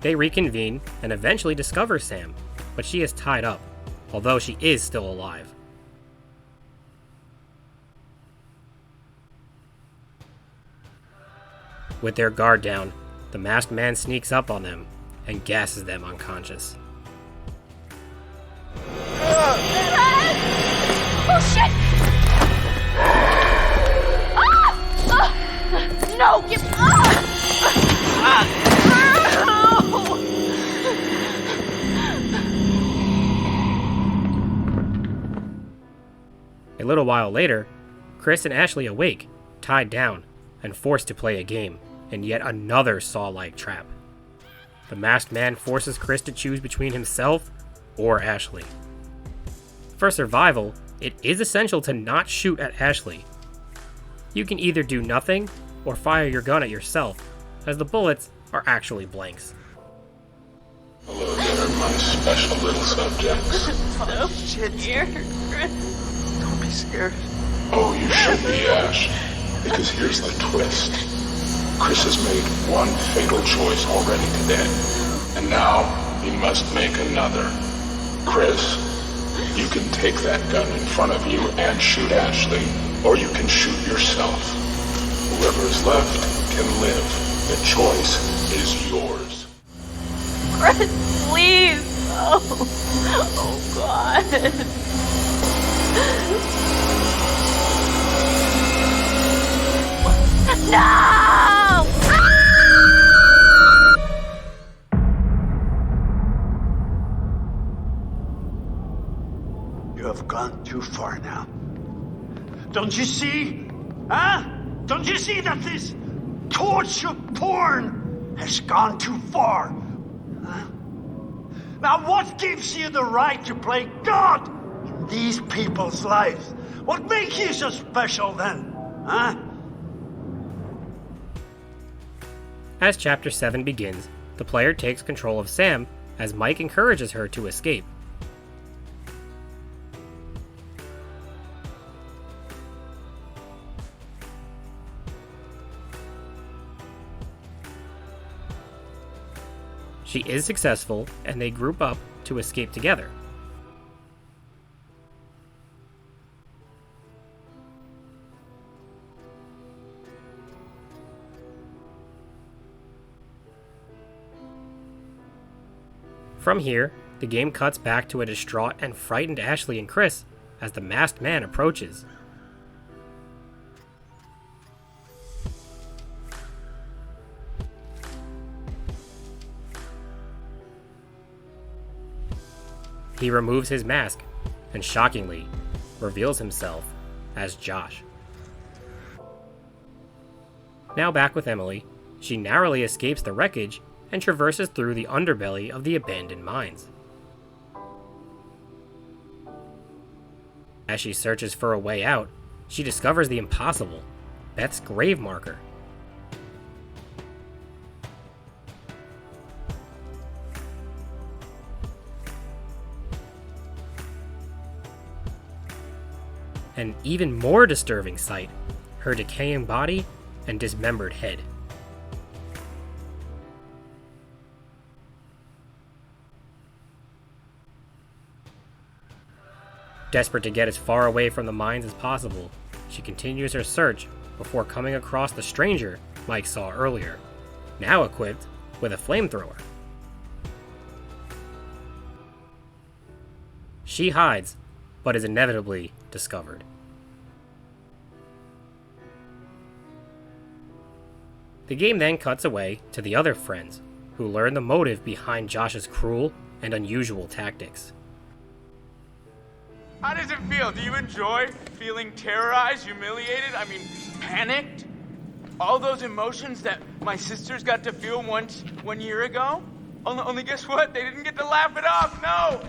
They reconvene and eventually discover Sam, but she is tied up, although she is still alive. With their guard down, the masked man sneaks up on them and gasses them unconscious. Oh shit! No! Give A little while later, Chris and Ashley awake, tied down, and forced to play a game in yet another Saw-like trap. The masked man forces Chris to choose between himself or Ashley. For survival, it is essential to not shoot at Ashley. You can either do nothing or fire your gun at yourself, as the bullets are actually blanks. Hello there, my special little subjects. so scared, Chris. Don't be scared. Oh, you should be, Ash. Because here's the twist. Chris has made one fatal choice already today. And now, he must make another. Chris, you can take that gun in front of you and shoot Ashley, or you can shoot yourself. Whoever is left can live. The choice is yours. Chris, please! Oh God. No! You have gone too far now. Don't you see? Huh? Don't you see that this torture porn has gone too far? Huh? Now what gives you the right to play God in these people's lives? What makes you so special then? Huh? As Chapter 7 begins, the player takes control of Sam as Mike encourages her to escape. She is successful, and they group up to escape together. From here, the game cuts back to a distraught and frightened Ashley and Chris as the masked man approaches. He removes his mask and, shockingly, reveals himself as Josh. Now back with Emily, she narrowly escapes the wreckage and traverses through the underbelly of the abandoned mines. As she searches for a way out, she discovers the impossible, Beth's grave marker. An even more disturbing sight, her decaying body and dismembered head. Desperate to get as far away from the mines as possible, she continues her search before coming across the stranger Mike saw earlier, now equipped with a flamethrower. She hides, but is inevitably discovered. The game then cuts away to the other friends, who learn the motive behind Josh's cruel and unusual tactics. How does it feel? Do you enjoy feeling terrorized, humiliated, panicked? All those emotions that my sisters got to feel 1 year ago? Only guess what? They didn't get to laugh it off. No,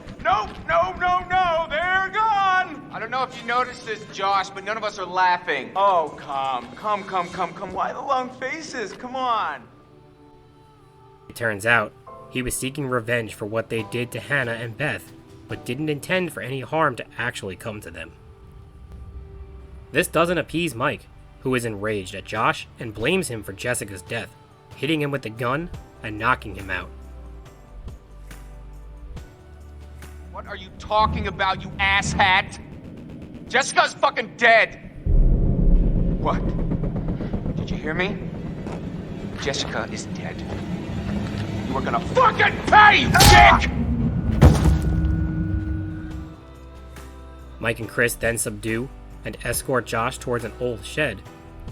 they're gone. I don't know if you noticed this, Josh, but none of us are laughing. Oh, come. Why the long faces? Come on. It turns out, he was seeking revenge for what they did to Hannah and Beth, but didn't intend for any harm to actually come to them. This doesn't appease Mike, who is enraged at Josh and blames him for Jessica's death, hitting him with the gun and knocking him out. What are you talking about, you asshat? Jessica's fucking dead! What? Did you hear me? Jessica is dead. You are gonna fucking pay, you dick! Mike and Chris then subdue and escort Josh towards an old shed,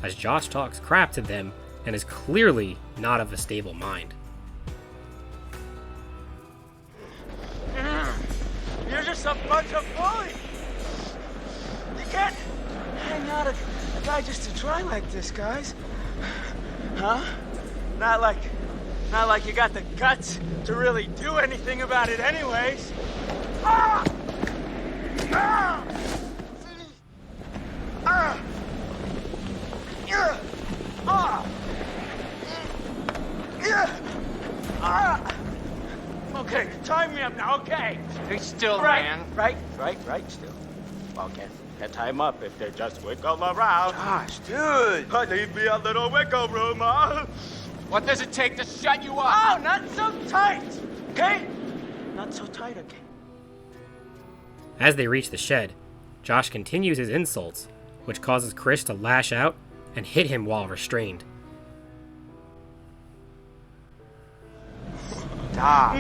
as Josh talks crap to them and is clearly not of a stable mind. You're just a bunch of bullies! You can't hang out a guy just to try like this, guys. Huh? Not like you got the guts to really do anything about it anyways. Ah! Ah! Ah! Yeah! Ah! Yeah! Ah! Okay, tie me up now, okay? Stay still, right, man. Right, still. Well, can't tie him up if they just wiggle around. Gosh, dude! Leave me a little wiggle room, huh? What does it take to shut you up? Oh, not so tight, okay? Not so tight, okay? As they reach the shed, Josh continues his insults, which causes Chris to lash out and hit him while restrained. Stop.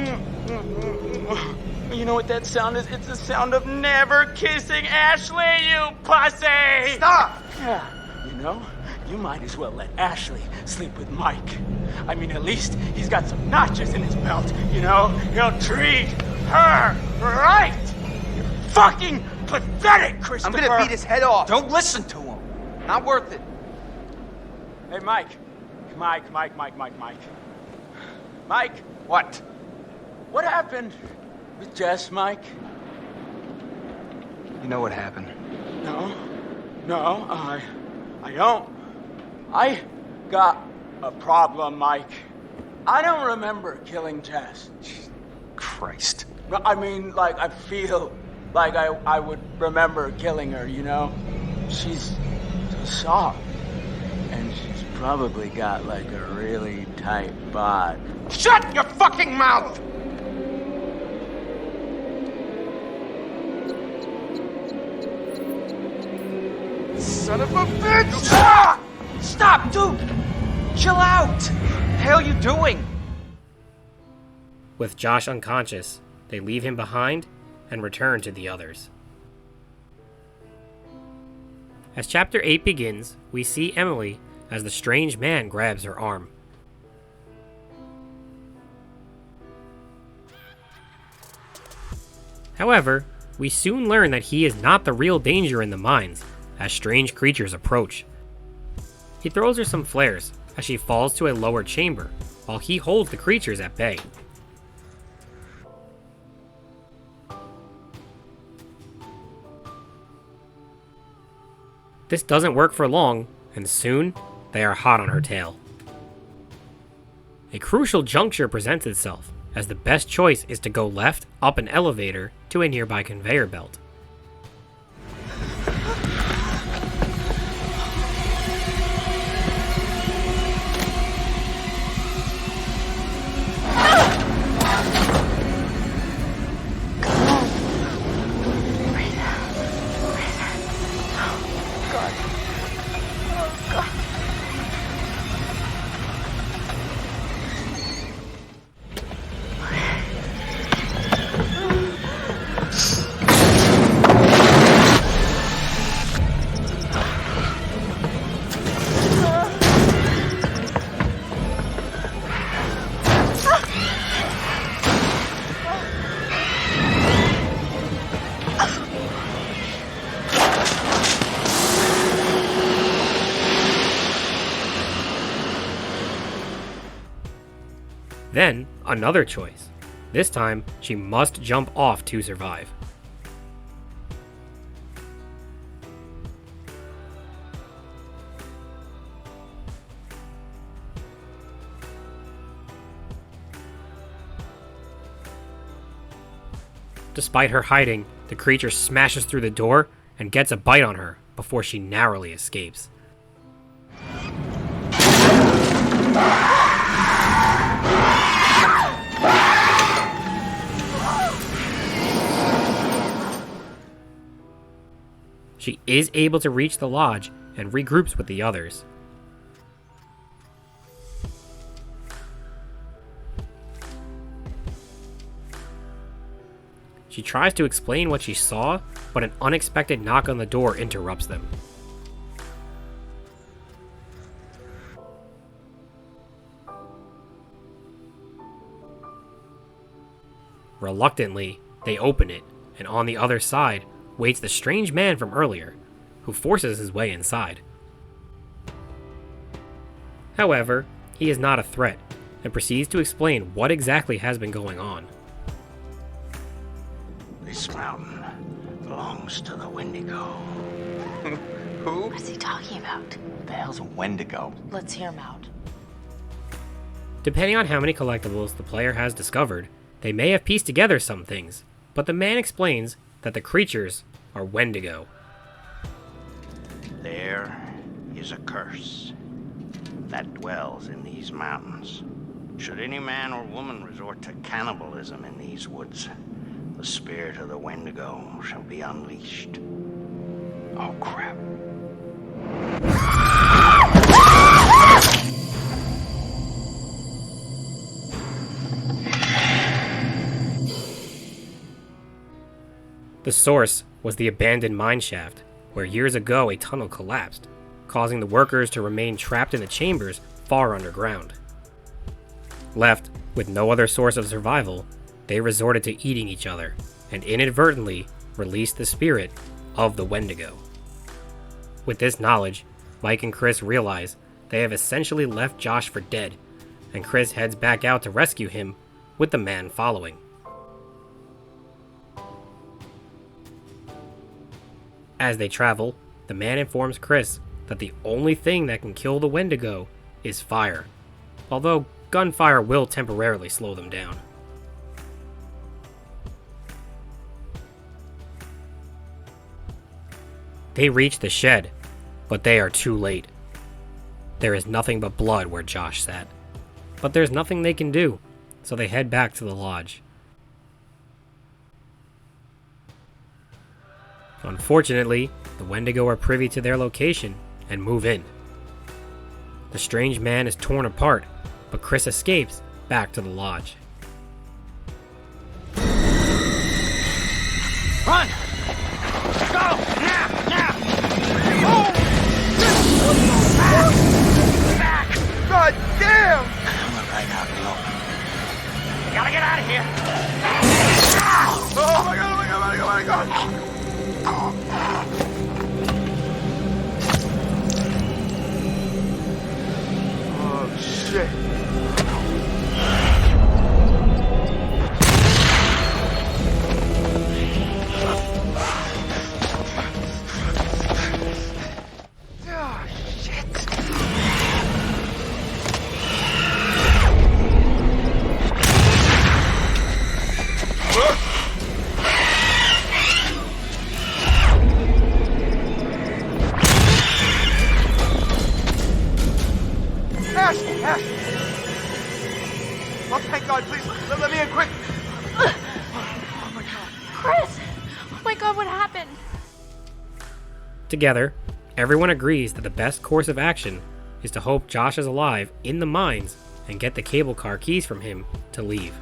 You know what that sound is? It's the sound of never kissing Ashley, you pussy! Stop! Yeah, you know, you might as well let Ashley sleep with Mike. At least he's got some notches in his belt, you know? He'll treat her right! You're fucking pathetic, Christopher! I'm gonna beat his head off. Don't listen to him. Not worth it. Hey, Mike. Mike. What? What happened with Jess, Mike? You know what happened. No, I don't. I got a problem, Mike. I don't remember killing Jess. Christ. I feel like I would remember killing her, you know? She's so soft. And she's probably got like a really tight bod. Shut your fucking mouth! Son of a bitch! Ah! Stop, dude! Chill out! The hell you doing? With Josh unconscious, they leave him behind and return to the others. As Chapter 8 begins, we see Emily as the strange man grabs her arm. However, we soon learn that he is not the real danger in the mines, as strange creatures approach. He throws her some flares as she falls to a lower chamber, while he holds the creatures at bay. This doesn't work for long, and soon they are hot on her tail. A crucial juncture presents itself, as the best choice is to go left up an elevator to a nearby conveyor belt. Then, another choice. This time, she must jump off to survive. Despite her hiding, the creature smashes through the door and gets a bite on her before she narrowly escapes. She is able to reach the lodge and regroups with the others. She tries to explain what she saw, but an unexpected knock on the door interrupts them. Reluctantly, they open it, and on the other side waits the strange man from earlier, who forces his way inside. However, he is not a threat, and proceeds to explain what exactly has been going on. This mountain belongs to the Wendigo. Who? What's he talking about? What the hell's a Wendigo? Let's hear him out. Depending on how many collectibles the player has discovered, they may have pieced together some things, but the man explains that the creatures are Wendigo. There is a curse that dwells in these mountains. Should any man or woman resort to cannibalism in these woods, the spirit of the Wendigo shall be unleashed. Oh, crap. The source was the abandoned mine shaft, where years ago a tunnel collapsed, causing the workers to remain trapped in the chambers far underground. Left with no other source of survival, they resorted to eating each other, and inadvertently released the spirit of the Wendigo. With this knowledge, Mike and Chris realize they have essentially left Josh for dead, and Chris heads back out to rescue him, with the man following. As they travel, the man informs Chris that the only thing that can kill the Wendigo is fire, although gunfire will temporarily slow them down. They reach the shed, but they are too late. There is nothing but blood where Josh sat, but there's nothing they can do, so they head back to the lodge. Unfortunately, the Wendigo are privy to their location and move in. The strange man is torn apart, but Chris escapes back to the lodge. Run! Go! Now! Now! Oh! Back! God damn! I'm right out in the open. We gotta get out of here! Oh my god, oh my god, oh my god, oh my god! Oh shit. Oh shit. Ash! Oh, thank God, please, let me in quick! Oh my God. Chris! Oh my God, what happened? Together, everyone agrees that the best course of action is to hope Josh is alive in the mines and get the cable car keys from him to leave.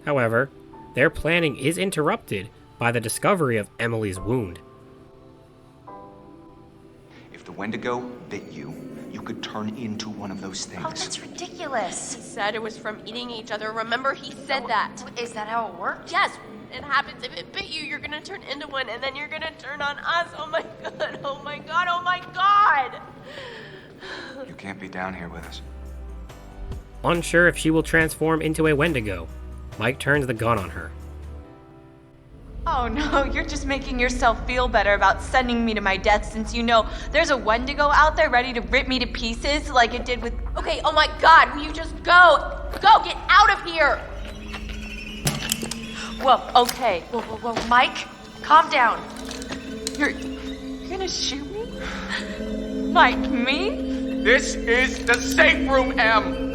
However, their planning is interrupted by the discovery of Emily's wound. If the Wendigo bit you, you could turn into one of those things. Oh, that's ridiculous. He said it was from eating each other. Remember, he said that. Is that how it works? Yes, it happens. If it bit you, you're gonna turn into one, and then you're gonna turn on us. Oh my God, oh my God, oh my God! You can't be down here with us. Unsure if she will transform into a Wendigo, Mike turns the gun on her. Oh no, you're just making yourself feel better about sending me to my death since you know there's a Wendigo out there ready to rip me to pieces like it did with... Okay, oh my god, will you just go? Go, get out of here! Whoa, okay. Whoa, Mike, calm down. You're gonna shoot me? Mike, me? This is the safe room, Em.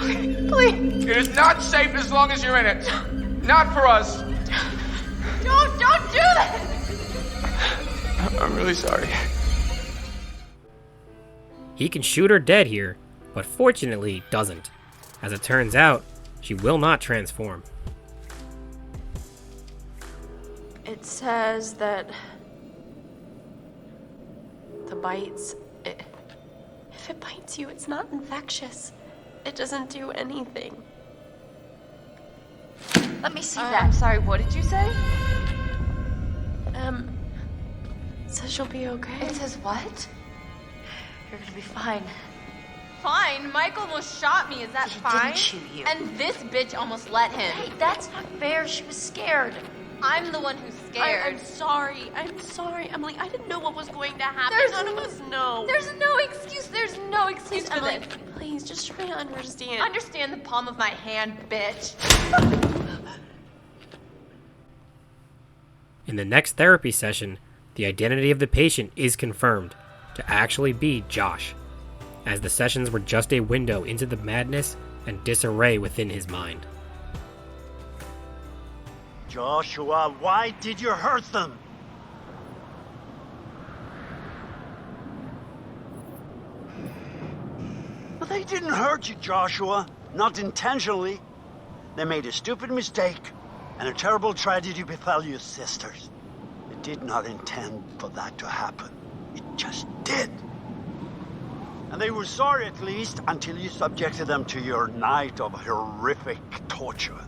Please. It is not safe as long as you're in it. Not for us. Don't do that! I'm really sorry. He can shoot her dead here, but fortunately doesn't. As it turns out, she will not transform. It says that the bites, if it bites you, it's not infectious. It doesn't do anything. Let me see that. I'm sorry, what did you say? It says you'll be okay. It says what? You're gonna be fine. Fine, Mike almost shot me, is that He fine? didn't shoot you. And this bitch almost let him. Hey, that's not fair. She was scared. I'm the one who's scared. I'm sorry, Emily. I didn't know what was going to happen. None of us know. There's no excuse Please, for Emily, this. please, just try to understand. Understand the palm of my hand, bitch. In the next therapy session, the identity of the patient is confirmed to actually be Josh, as the sessions were just a window into the madness and disarray within his mind. Joshua, why did you hurt them? But they didn't hurt you, Joshua. Not intentionally. They made a stupid mistake, and a terrible tragedy befell your sisters. They did not intend for that to happen. It just did. And they were sorry, at least, until you subjected them to your night of horrific torture.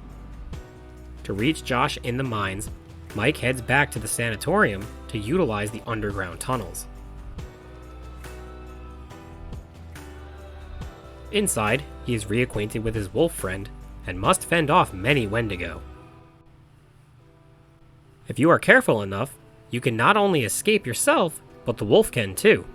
To reach Josh in the mines, Mike heads back to the sanatorium to utilize the underground tunnels. Inside, he is reacquainted with his wolf friend and must fend off many Wendigo. If you are careful enough, you can not only escape yourself, but the wolf can too.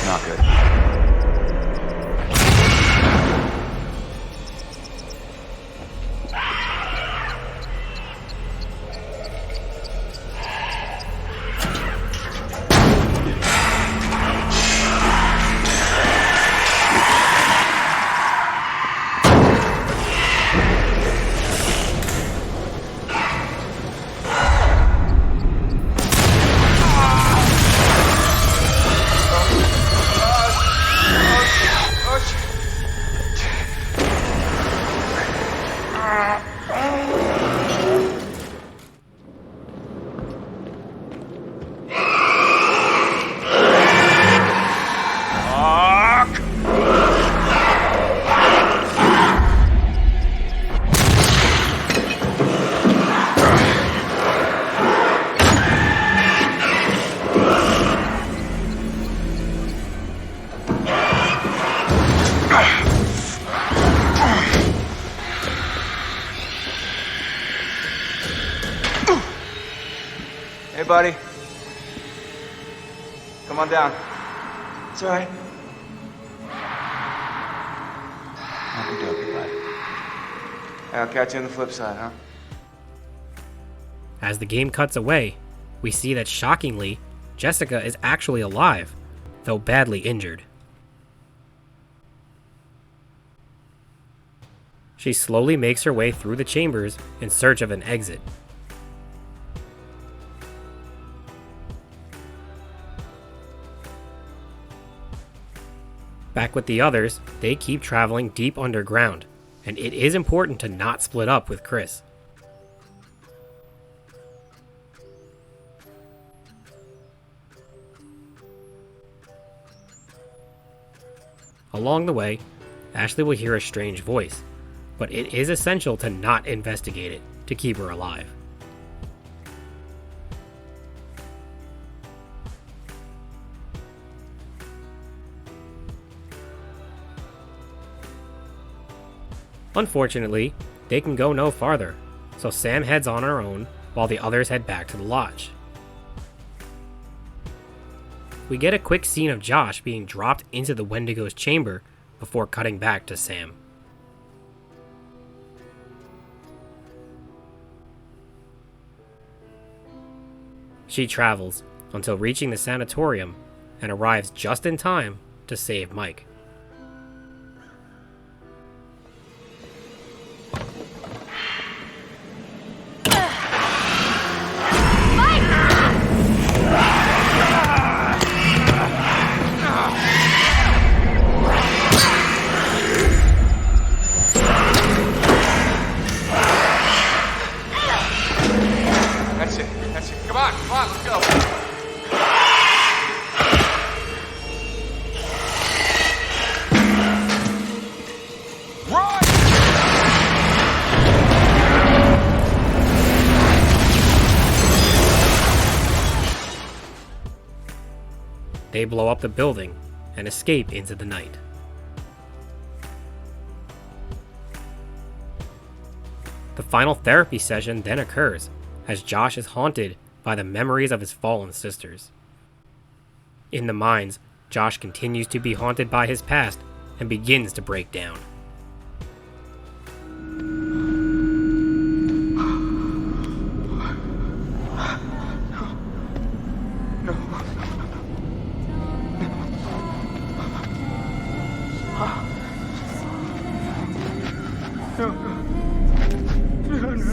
Not good. Hey, buddy. Come on down. It's all right. Okey dokey, bud. I'll catch you on the flip side, huh? As the game cuts away, we see that shockingly, Jessica is actually alive, though badly injured. She slowly makes her way through the chambers in search of an exit. Back with the others, they keep traveling deep underground, and it is important to not split up with Chris. Along the way, Ashley will hear a strange voice, but it is essential to not investigate it to keep her alive. Unfortunately, they can go no farther, so Sam heads on her own while the others head back to the lodge. We get a quick scene of Josh being dropped into the Wendigo's chamber before cutting back to Sam. She travels until reaching the sanatorium and arrives just in time to save Mike. That's it. Come on, let's go. Run! They blow up the building and escape into the night. The final therapy session then occurs, as Josh is haunted by the memories of his fallen sisters. In the mines, Josh continues to be haunted by his past and begins to break down.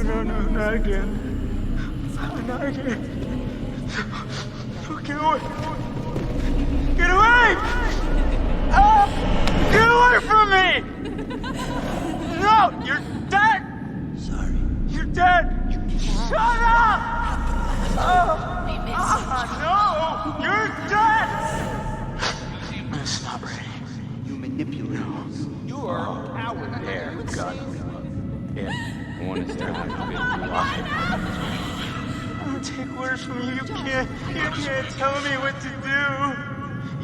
No, not again. Not again. Get away! Get away! Get away from me! No, you're dead! Sorry. You're dead! Shut up! No! You're dead! It's not ready. You manipulate. You are a coward. There, God. Yeah, I want to start out a bit alive. I don't take orders from you. You can't tell me what to do.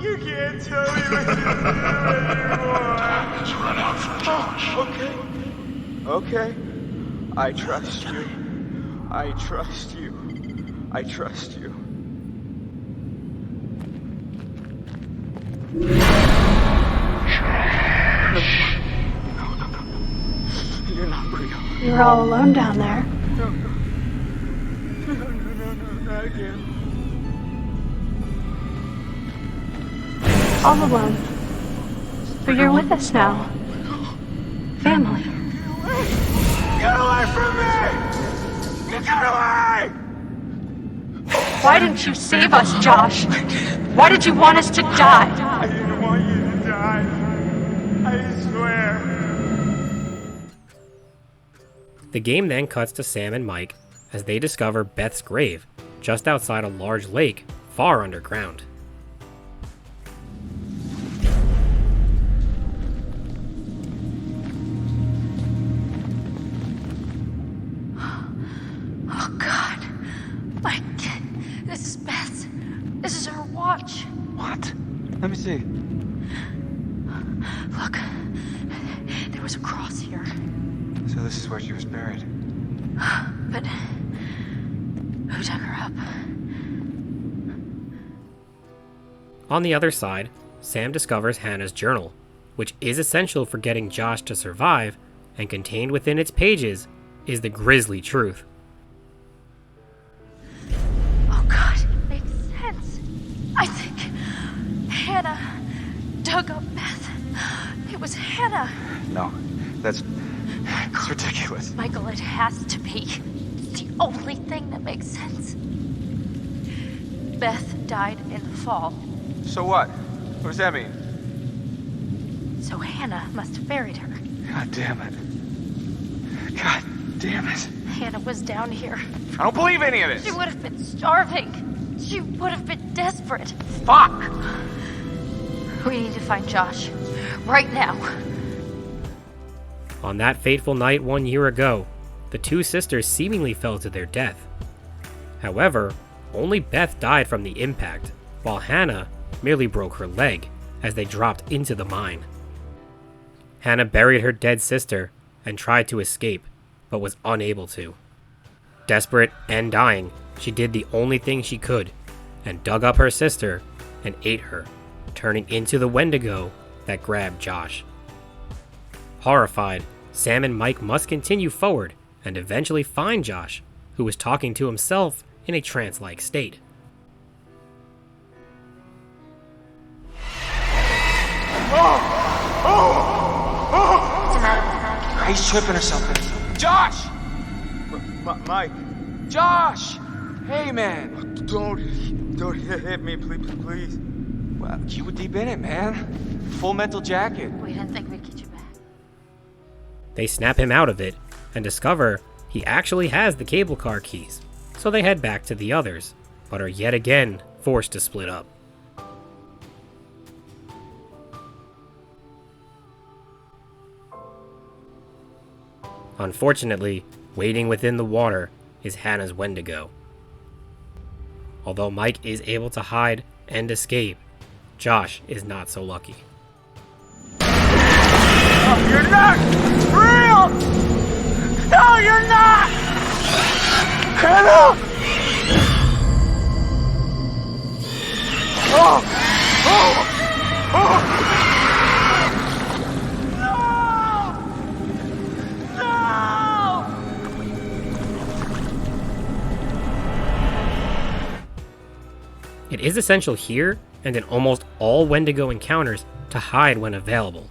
You can't tell me what to do anymore. Time has run out for Josh. Okay. I trust you. I trust you. I trust you. You're not real. You were all alone down there. No, not again. All alone. But you're with us now. Family. Get away from me! Get away! Why didn't you save us, Josh? Why did you want us to die? I didn't want you to die. I swear. The game then cuts to Sam and Mike as they discover Beth's grave just outside a large lake far underground. Oh God, Mike, this is Beth's. This is her watch. What? Let me see. Look, there was a cross here. So this is where she was buried. But who dug her up? On the other side, Sam discovers Hannah's journal, which is essential for getting Josh to survive, and contained within its pages is the grisly truth. Oh God, it makes sense. I think Hannah dug up Beth. It was Hannah. No, that's ridiculous. Michael, it has to be. It's the only thing that makes sense. Beth died in the fall. So what? What does that mean? So Hannah must have buried her. God damn it. God damn it. Hannah was down here. I don't believe any of this. She would have been starving. She would have been desperate. Fuck! We need to find Josh. Right now. On that fateful night 1 year ago, the two sisters seemingly fell to their death. However, only Beth died from the impact, while Hannah merely broke her leg as they dropped into the mine. Hannah buried her dead sister and tried to escape, but was unable to. Desperate and dying, she did the only thing she could, and dug up her sister and ate her, turning into the Wendigo that grabbed Josh. Horrified, Sam and Mike must continue forward and eventually find Josh, who was talking to himself in a trance-like state. He's tripping or something. Josh! Mike. Josh! Hey, man. Don't hit me, please. Well, you were deep in it, man. Full Metal Jacket. We didn't think we'd get you back. They snap him out of it and discover he actually has the cable car keys, so they head back to the others, but are yet again forced to split up. Unfortunately, waiting within the water is Hannah's Wendigo. Although Mike is able to hide and escape, Josh is not so lucky. Oh, you're not real! No, you're not! Hannah! Oh! Oh! Oh! It is essential here and in almost all Wendigo encounters to hide when available.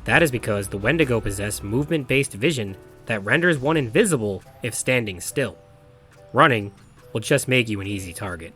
That is because the Wendigo possess movement-based vision that renders one invisible if standing still. Running will just make you an easy target.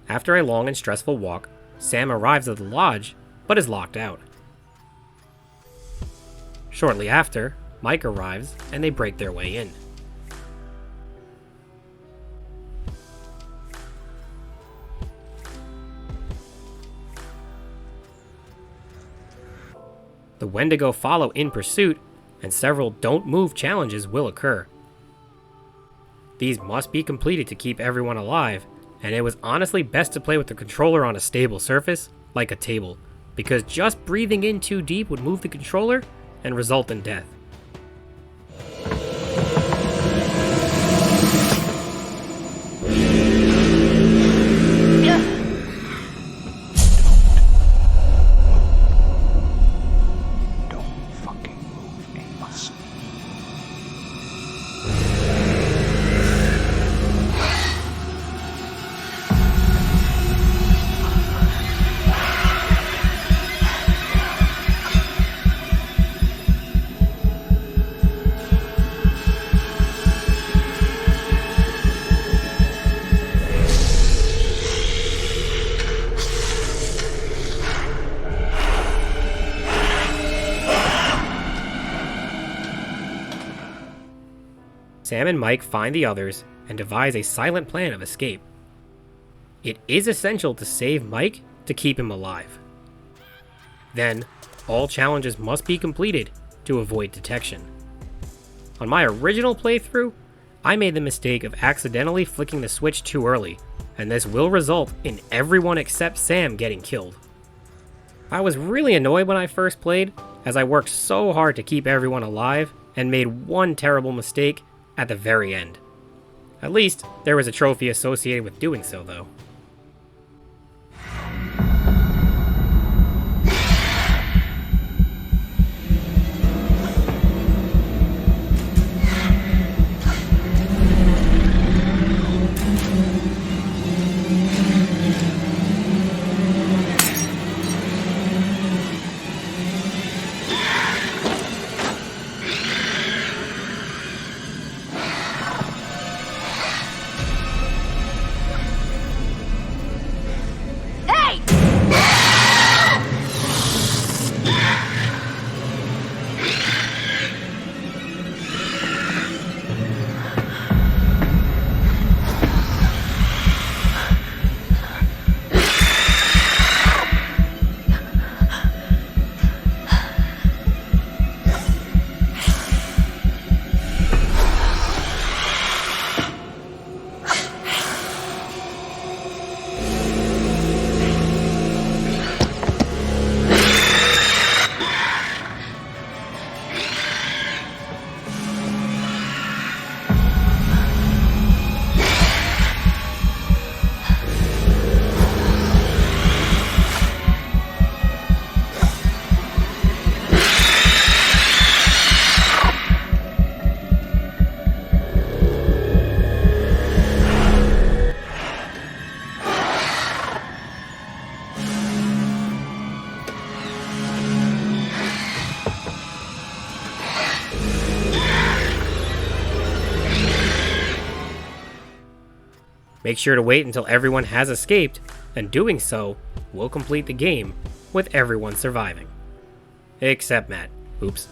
After a long and stressful walk, Sam arrives at the lodge, but is locked out. Shortly after, Mike arrives and they break their way in. The Wendigo follow in pursuit, and several don't move challenges will occur. These must be completed to keep everyone alive, and it was honestly best to play with the controller on a stable surface, like a table, because just breathing in too deep would move the controller and result in death. Sam and Mike find the others and devise a silent plan of escape. It is essential to save Mike to keep him alive. Then, all challenges must be completed to avoid detection. On my original playthrough, I made the mistake of accidentally flicking the switch too early, and this will result in everyone except Sam getting killed. I was really annoyed when I first played, as I worked so hard to keep everyone alive and made one terrible mistake at the very end. At least, there was a trophy associated with doing so, though. Make sure to wait until everyone has escaped, and doing so will complete the game with everyone surviving. Except Matt. Oops.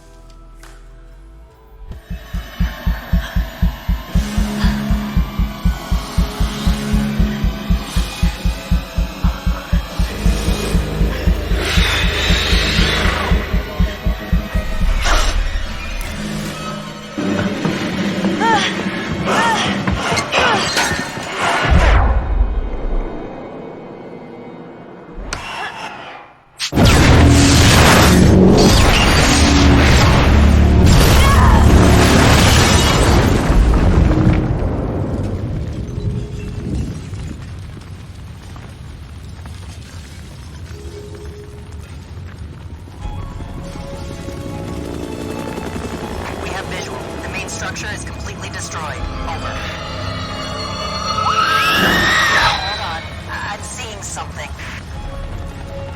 Structure is completely destroyed. Over. Hold on. I'm seeing something.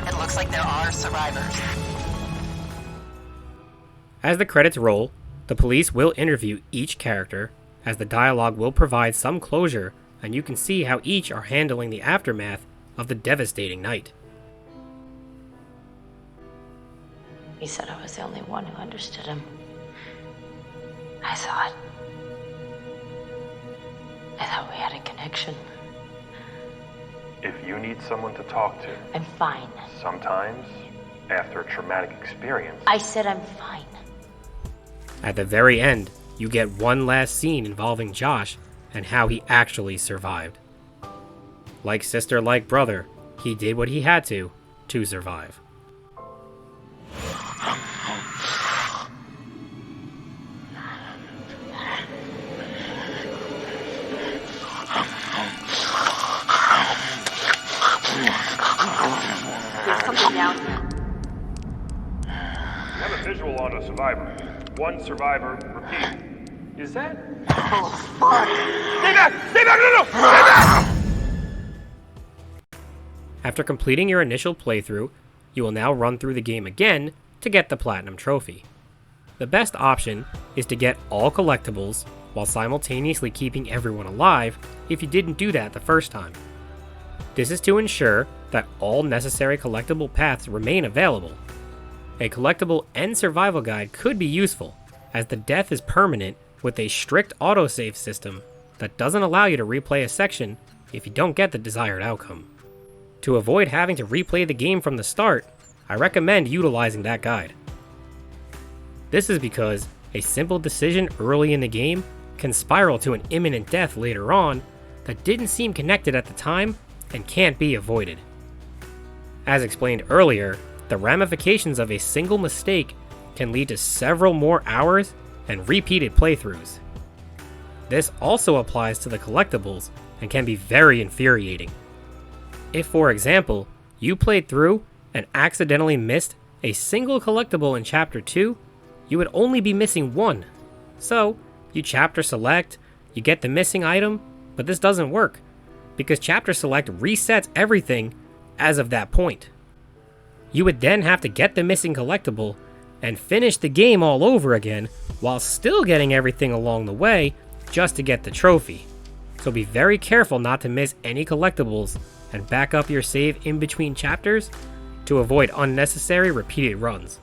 It looks like there are survivors. As the credits roll, the police will interview each character, as the dialogue will provide some closure, and you can see how each are handling the aftermath of the devastating night. He said I was the only one who understood him. I thought we had a connection. If you need someone to talk to, I'm fine. sometimes, after a traumatic experience, I said I'm fine. At the very end, you get one last scene involving Josh and how he actually survived. Like sister, like brother, he did what he had to survive. There's something down here. we have a visual on a survivor. One survivor, repeat. Is that? Oh, fuck! Stay back! Stay back! No! Stay back! After completing your initial playthrough, you will now run through the game again to get the Platinum Trophy. The best option is to get all collectibles while simultaneously keeping everyone alive if you didn't do that the first time. This is to ensure that all necessary collectible paths remain available. A collectible and survival guide could be useful, as the death is permanent with a strict autosave system that doesn't allow you to replay a section if you don't get the desired outcome. To avoid having to replay the game from the start, I recommend utilizing that guide. This is because a simple decision early in the game can spiral to an imminent death later on that didn't seem connected at the time and can't be avoided. As explained earlier, the ramifications of a single mistake can lead to several more hours and repeated playthroughs. This also applies to the collectibles and can be very infuriating. If, for example, you played through and accidentally missed a single collectible in Chapter 2, you would only be missing one. So, you chapter select, you get the missing item, but this doesn't work, because chapter select resets everything as of that point. You would then have to get the missing collectible and finish the game all over again while still getting everything along the way just to get the trophy. So be very careful not to miss any collectibles and back up your save in between chapters to avoid unnecessary repeated runs.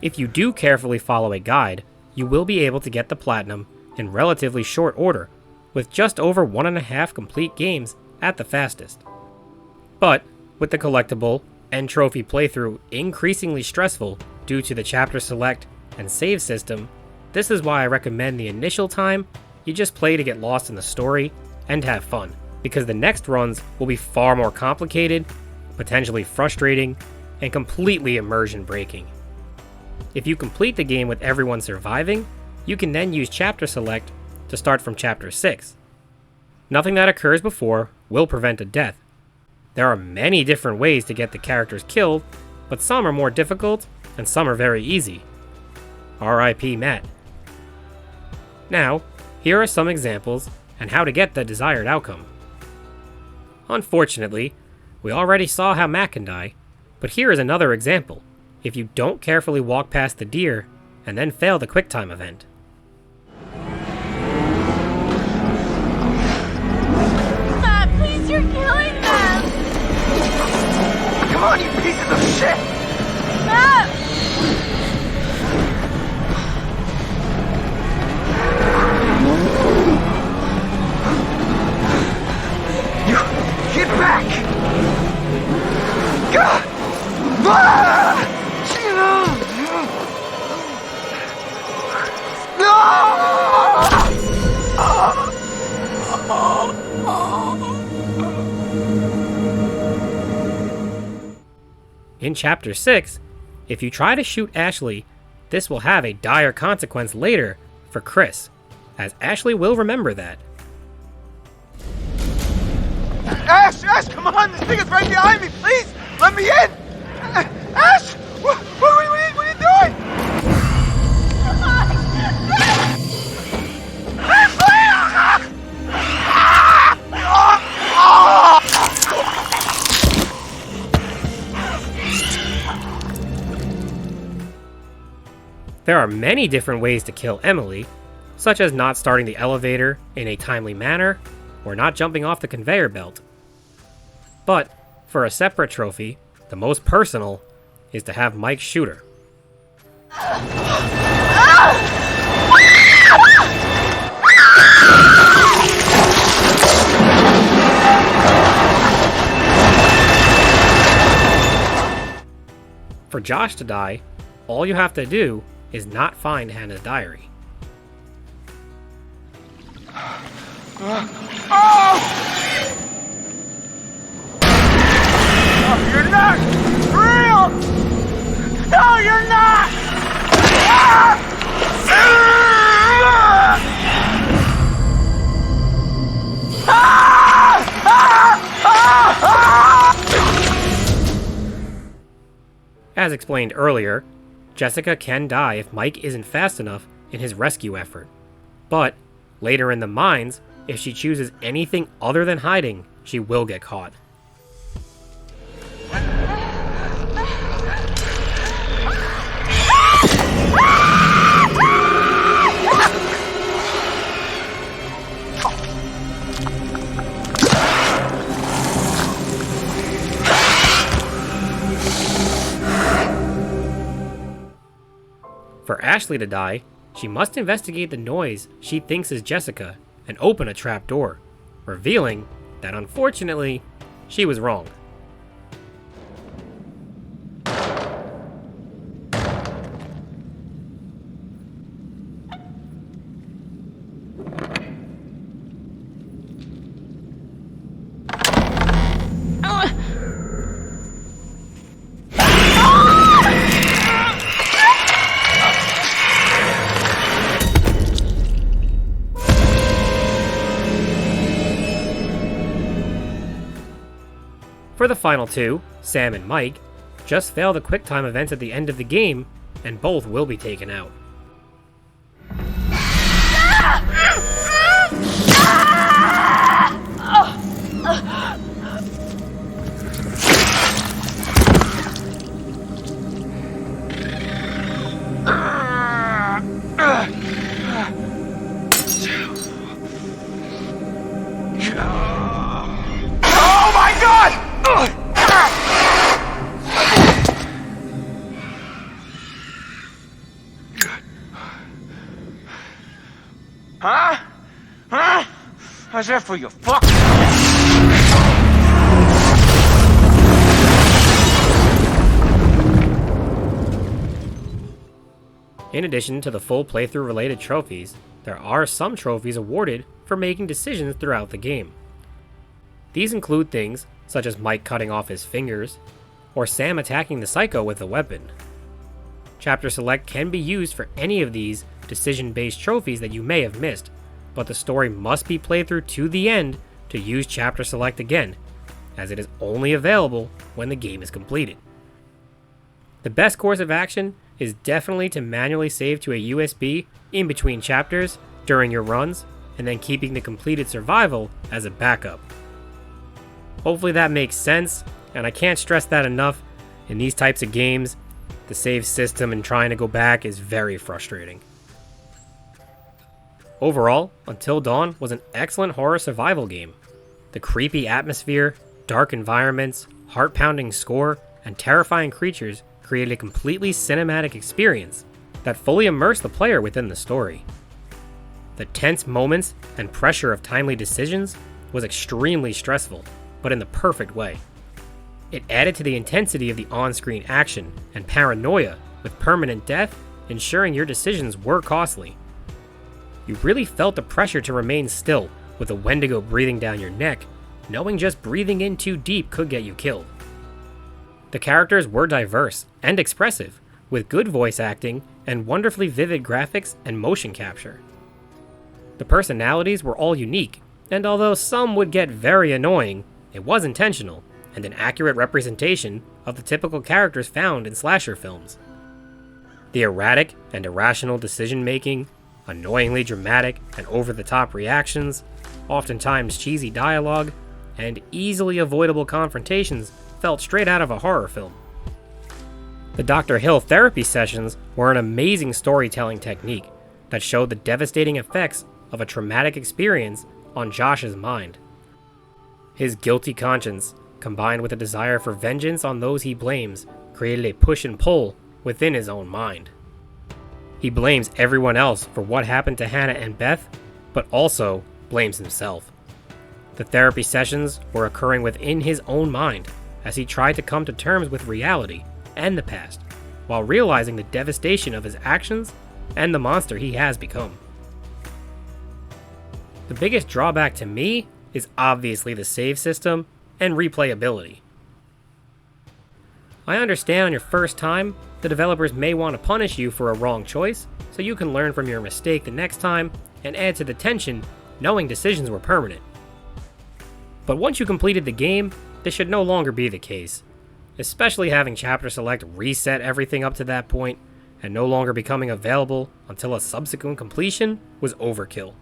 If you do carefully follow a guide, you will be able to get the platinum in relatively short order, with just over 1.5 complete games at the fastest. But with the collectible and trophy playthrough increasingly stressful due to the chapter select and save system, this is why I recommend the initial time you just play to get lost in the story and have fun, because the next runs will be far more complicated, potentially frustrating, and completely immersion breaking. If you complete the game with everyone surviving, you can then use chapter select to start from chapter 6. Nothing that occurs before will prevent a death. There are many different ways to get the characters killed, but some are more difficult and some are very easy. R.I.P. Matt. Now, here are some examples and how to get the desired outcome. Unfortunately, we already saw how Matt can die, but here is another example if you don't carefully walk past the deer and then fail the QuickTime event. Matt, please, you're killing them! Come on, you pieces of shit! Matt! You get back! Gah! Ah! In Chapter 6, if you try to shoot Ashley, this will have a dire consequence later for Chris, as Ashley will remember that. Ash, come on! This thing is right behind me! Please, let me in! Ash! What are you doing? There are many different ways to kill Emily, such as not starting the elevator in a timely manner, or not jumping off the conveyor belt. But, for a separate trophy, the most personal is to have Mike shoot her. For Josh to die, all you have to do is not find Hannah's diary. You're not real! No, you're not! As explained earlier, Jessica can die if Mike isn't fast enough in his rescue effort. But, later in the mines, if she chooses anything other than hiding, she will get caught. For Ashley to die, she must investigate the noise she thinks is Jessica and open a trap door, revealing that unfortunately, she was wrong. For the final two, Sam and Mike, just fail the QuickTime events at the end of the game, and both will be taken out. Oh my God! Huh? Huh? How's that for you? Fuck! In addition to the full playthrough related trophies, there are some trophies awarded for making decisions throughout the game. These include things such as Mike cutting off his fingers, or Sam attacking the Psycho with a weapon. Chapter Select can be used for any of these decision-based trophies that you may have missed, but the story must be played through to the end to use Chapter Select again, as it is only available when the game is completed. The best course of action is definitely to manually save to a USB in between chapters during your runs, and then keeping the completed survival as a backup. Hopefully that makes sense, and I can't stress that enough. In these types of games, the save system and trying to go back is very frustrating. Overall, Until Dawn was an excellent horror survival game. The creepy atmosphere, dark environments, heart-pounding score, and terrifying creatures created a completely cinematic experience that fully immersed the player within the story. The tense moments and pressure of timely decisions was extremely stressful, but in the perfect way. It added to the intensity of the on-screen action and paranoia, with permanent death ensuring your decisions were costly. You really felt the pressure to remain still, with a Wendigo breathing down your neck, knowing just breathing in too deep could get you killed. The characters were diverse and expressive, with good voice acting and wonderfully vivid graphics and motion capture. The personalities were all unique, and although some would get very annoying, it was intentional and an accurate representation of the typical characters found in slasher films. The erratic and irrational decision-making, annoyingly dramatic and over-the-top reactions, oftentimes cheesy dialogue, and easily avoidable confrontations felt straight out of a horror film. The Dr. Hill therapy sessions were an amazing storytelling technique that showed the devastating effects of a traumatic experience on Josh's mind. His guilty conscience, combined with a desire for vengeance on those he blames, created a push and pull within his own mind. He blames everyone else for what happened to Hannah and Beth, but also blames himself. The therapy sessions were occurring within his own mind as he tried to come to terms with reality and the past, while realizing the devastation of his actions and the monster he has become. The biggest drawback to me is obviously the save system and replayability. I understand on your first time, the developers may want to punish you for a wrong choice, so you can learn from your mistake the next time and add to the tension knowing decisions were permanent. But once you completed the game, this should no longer be the case, especially having Chapter Select reset everything up to that point and no longer becoming available until a subsequent completion was overkill.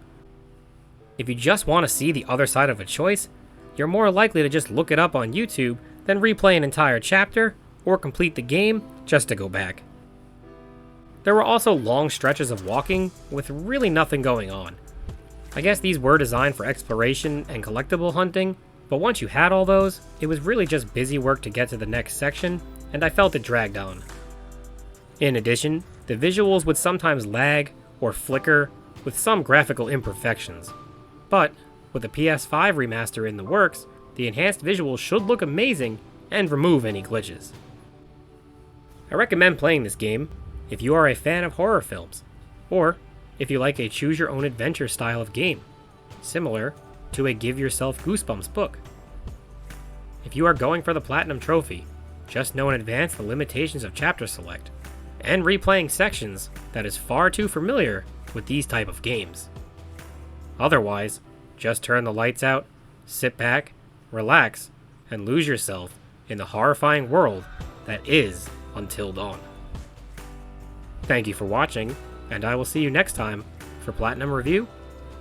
If you just want to see the other side of a choice, you're more likely to just look it up on YouTube than replay an entire chapter or complete the game just to go back. There were also long stretches of walking with really nothing going on. I guess these were designed for exploration and collectible hunting, but once you had all those, it was really just busy work to get to the next section, and I felt it dragged on. In addition, the visuals would sometimes lag or flicker with some graphical imperfections. But with a PS5 remaster in the works, the enhanced visuals should look amazing and remove any glitches. I recommend playing this game if you are a fan of horror films, or if you like a choose-your-own-adventure style of game, similar to a Give Yourself Goosebumps book. If you are going for the Platinum Trophy, just know in advance the limitations of chapter select, and replaying sections that is far too familiar with these type of games. Otherwise, just turn the lights out, sit back, relax, and lose yourself in the horrifying world that is Until Dawn. Thank you for watching, and I will see you next time for Platinum Review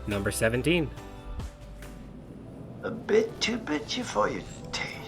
number 17. A bit too bitchy for your taste.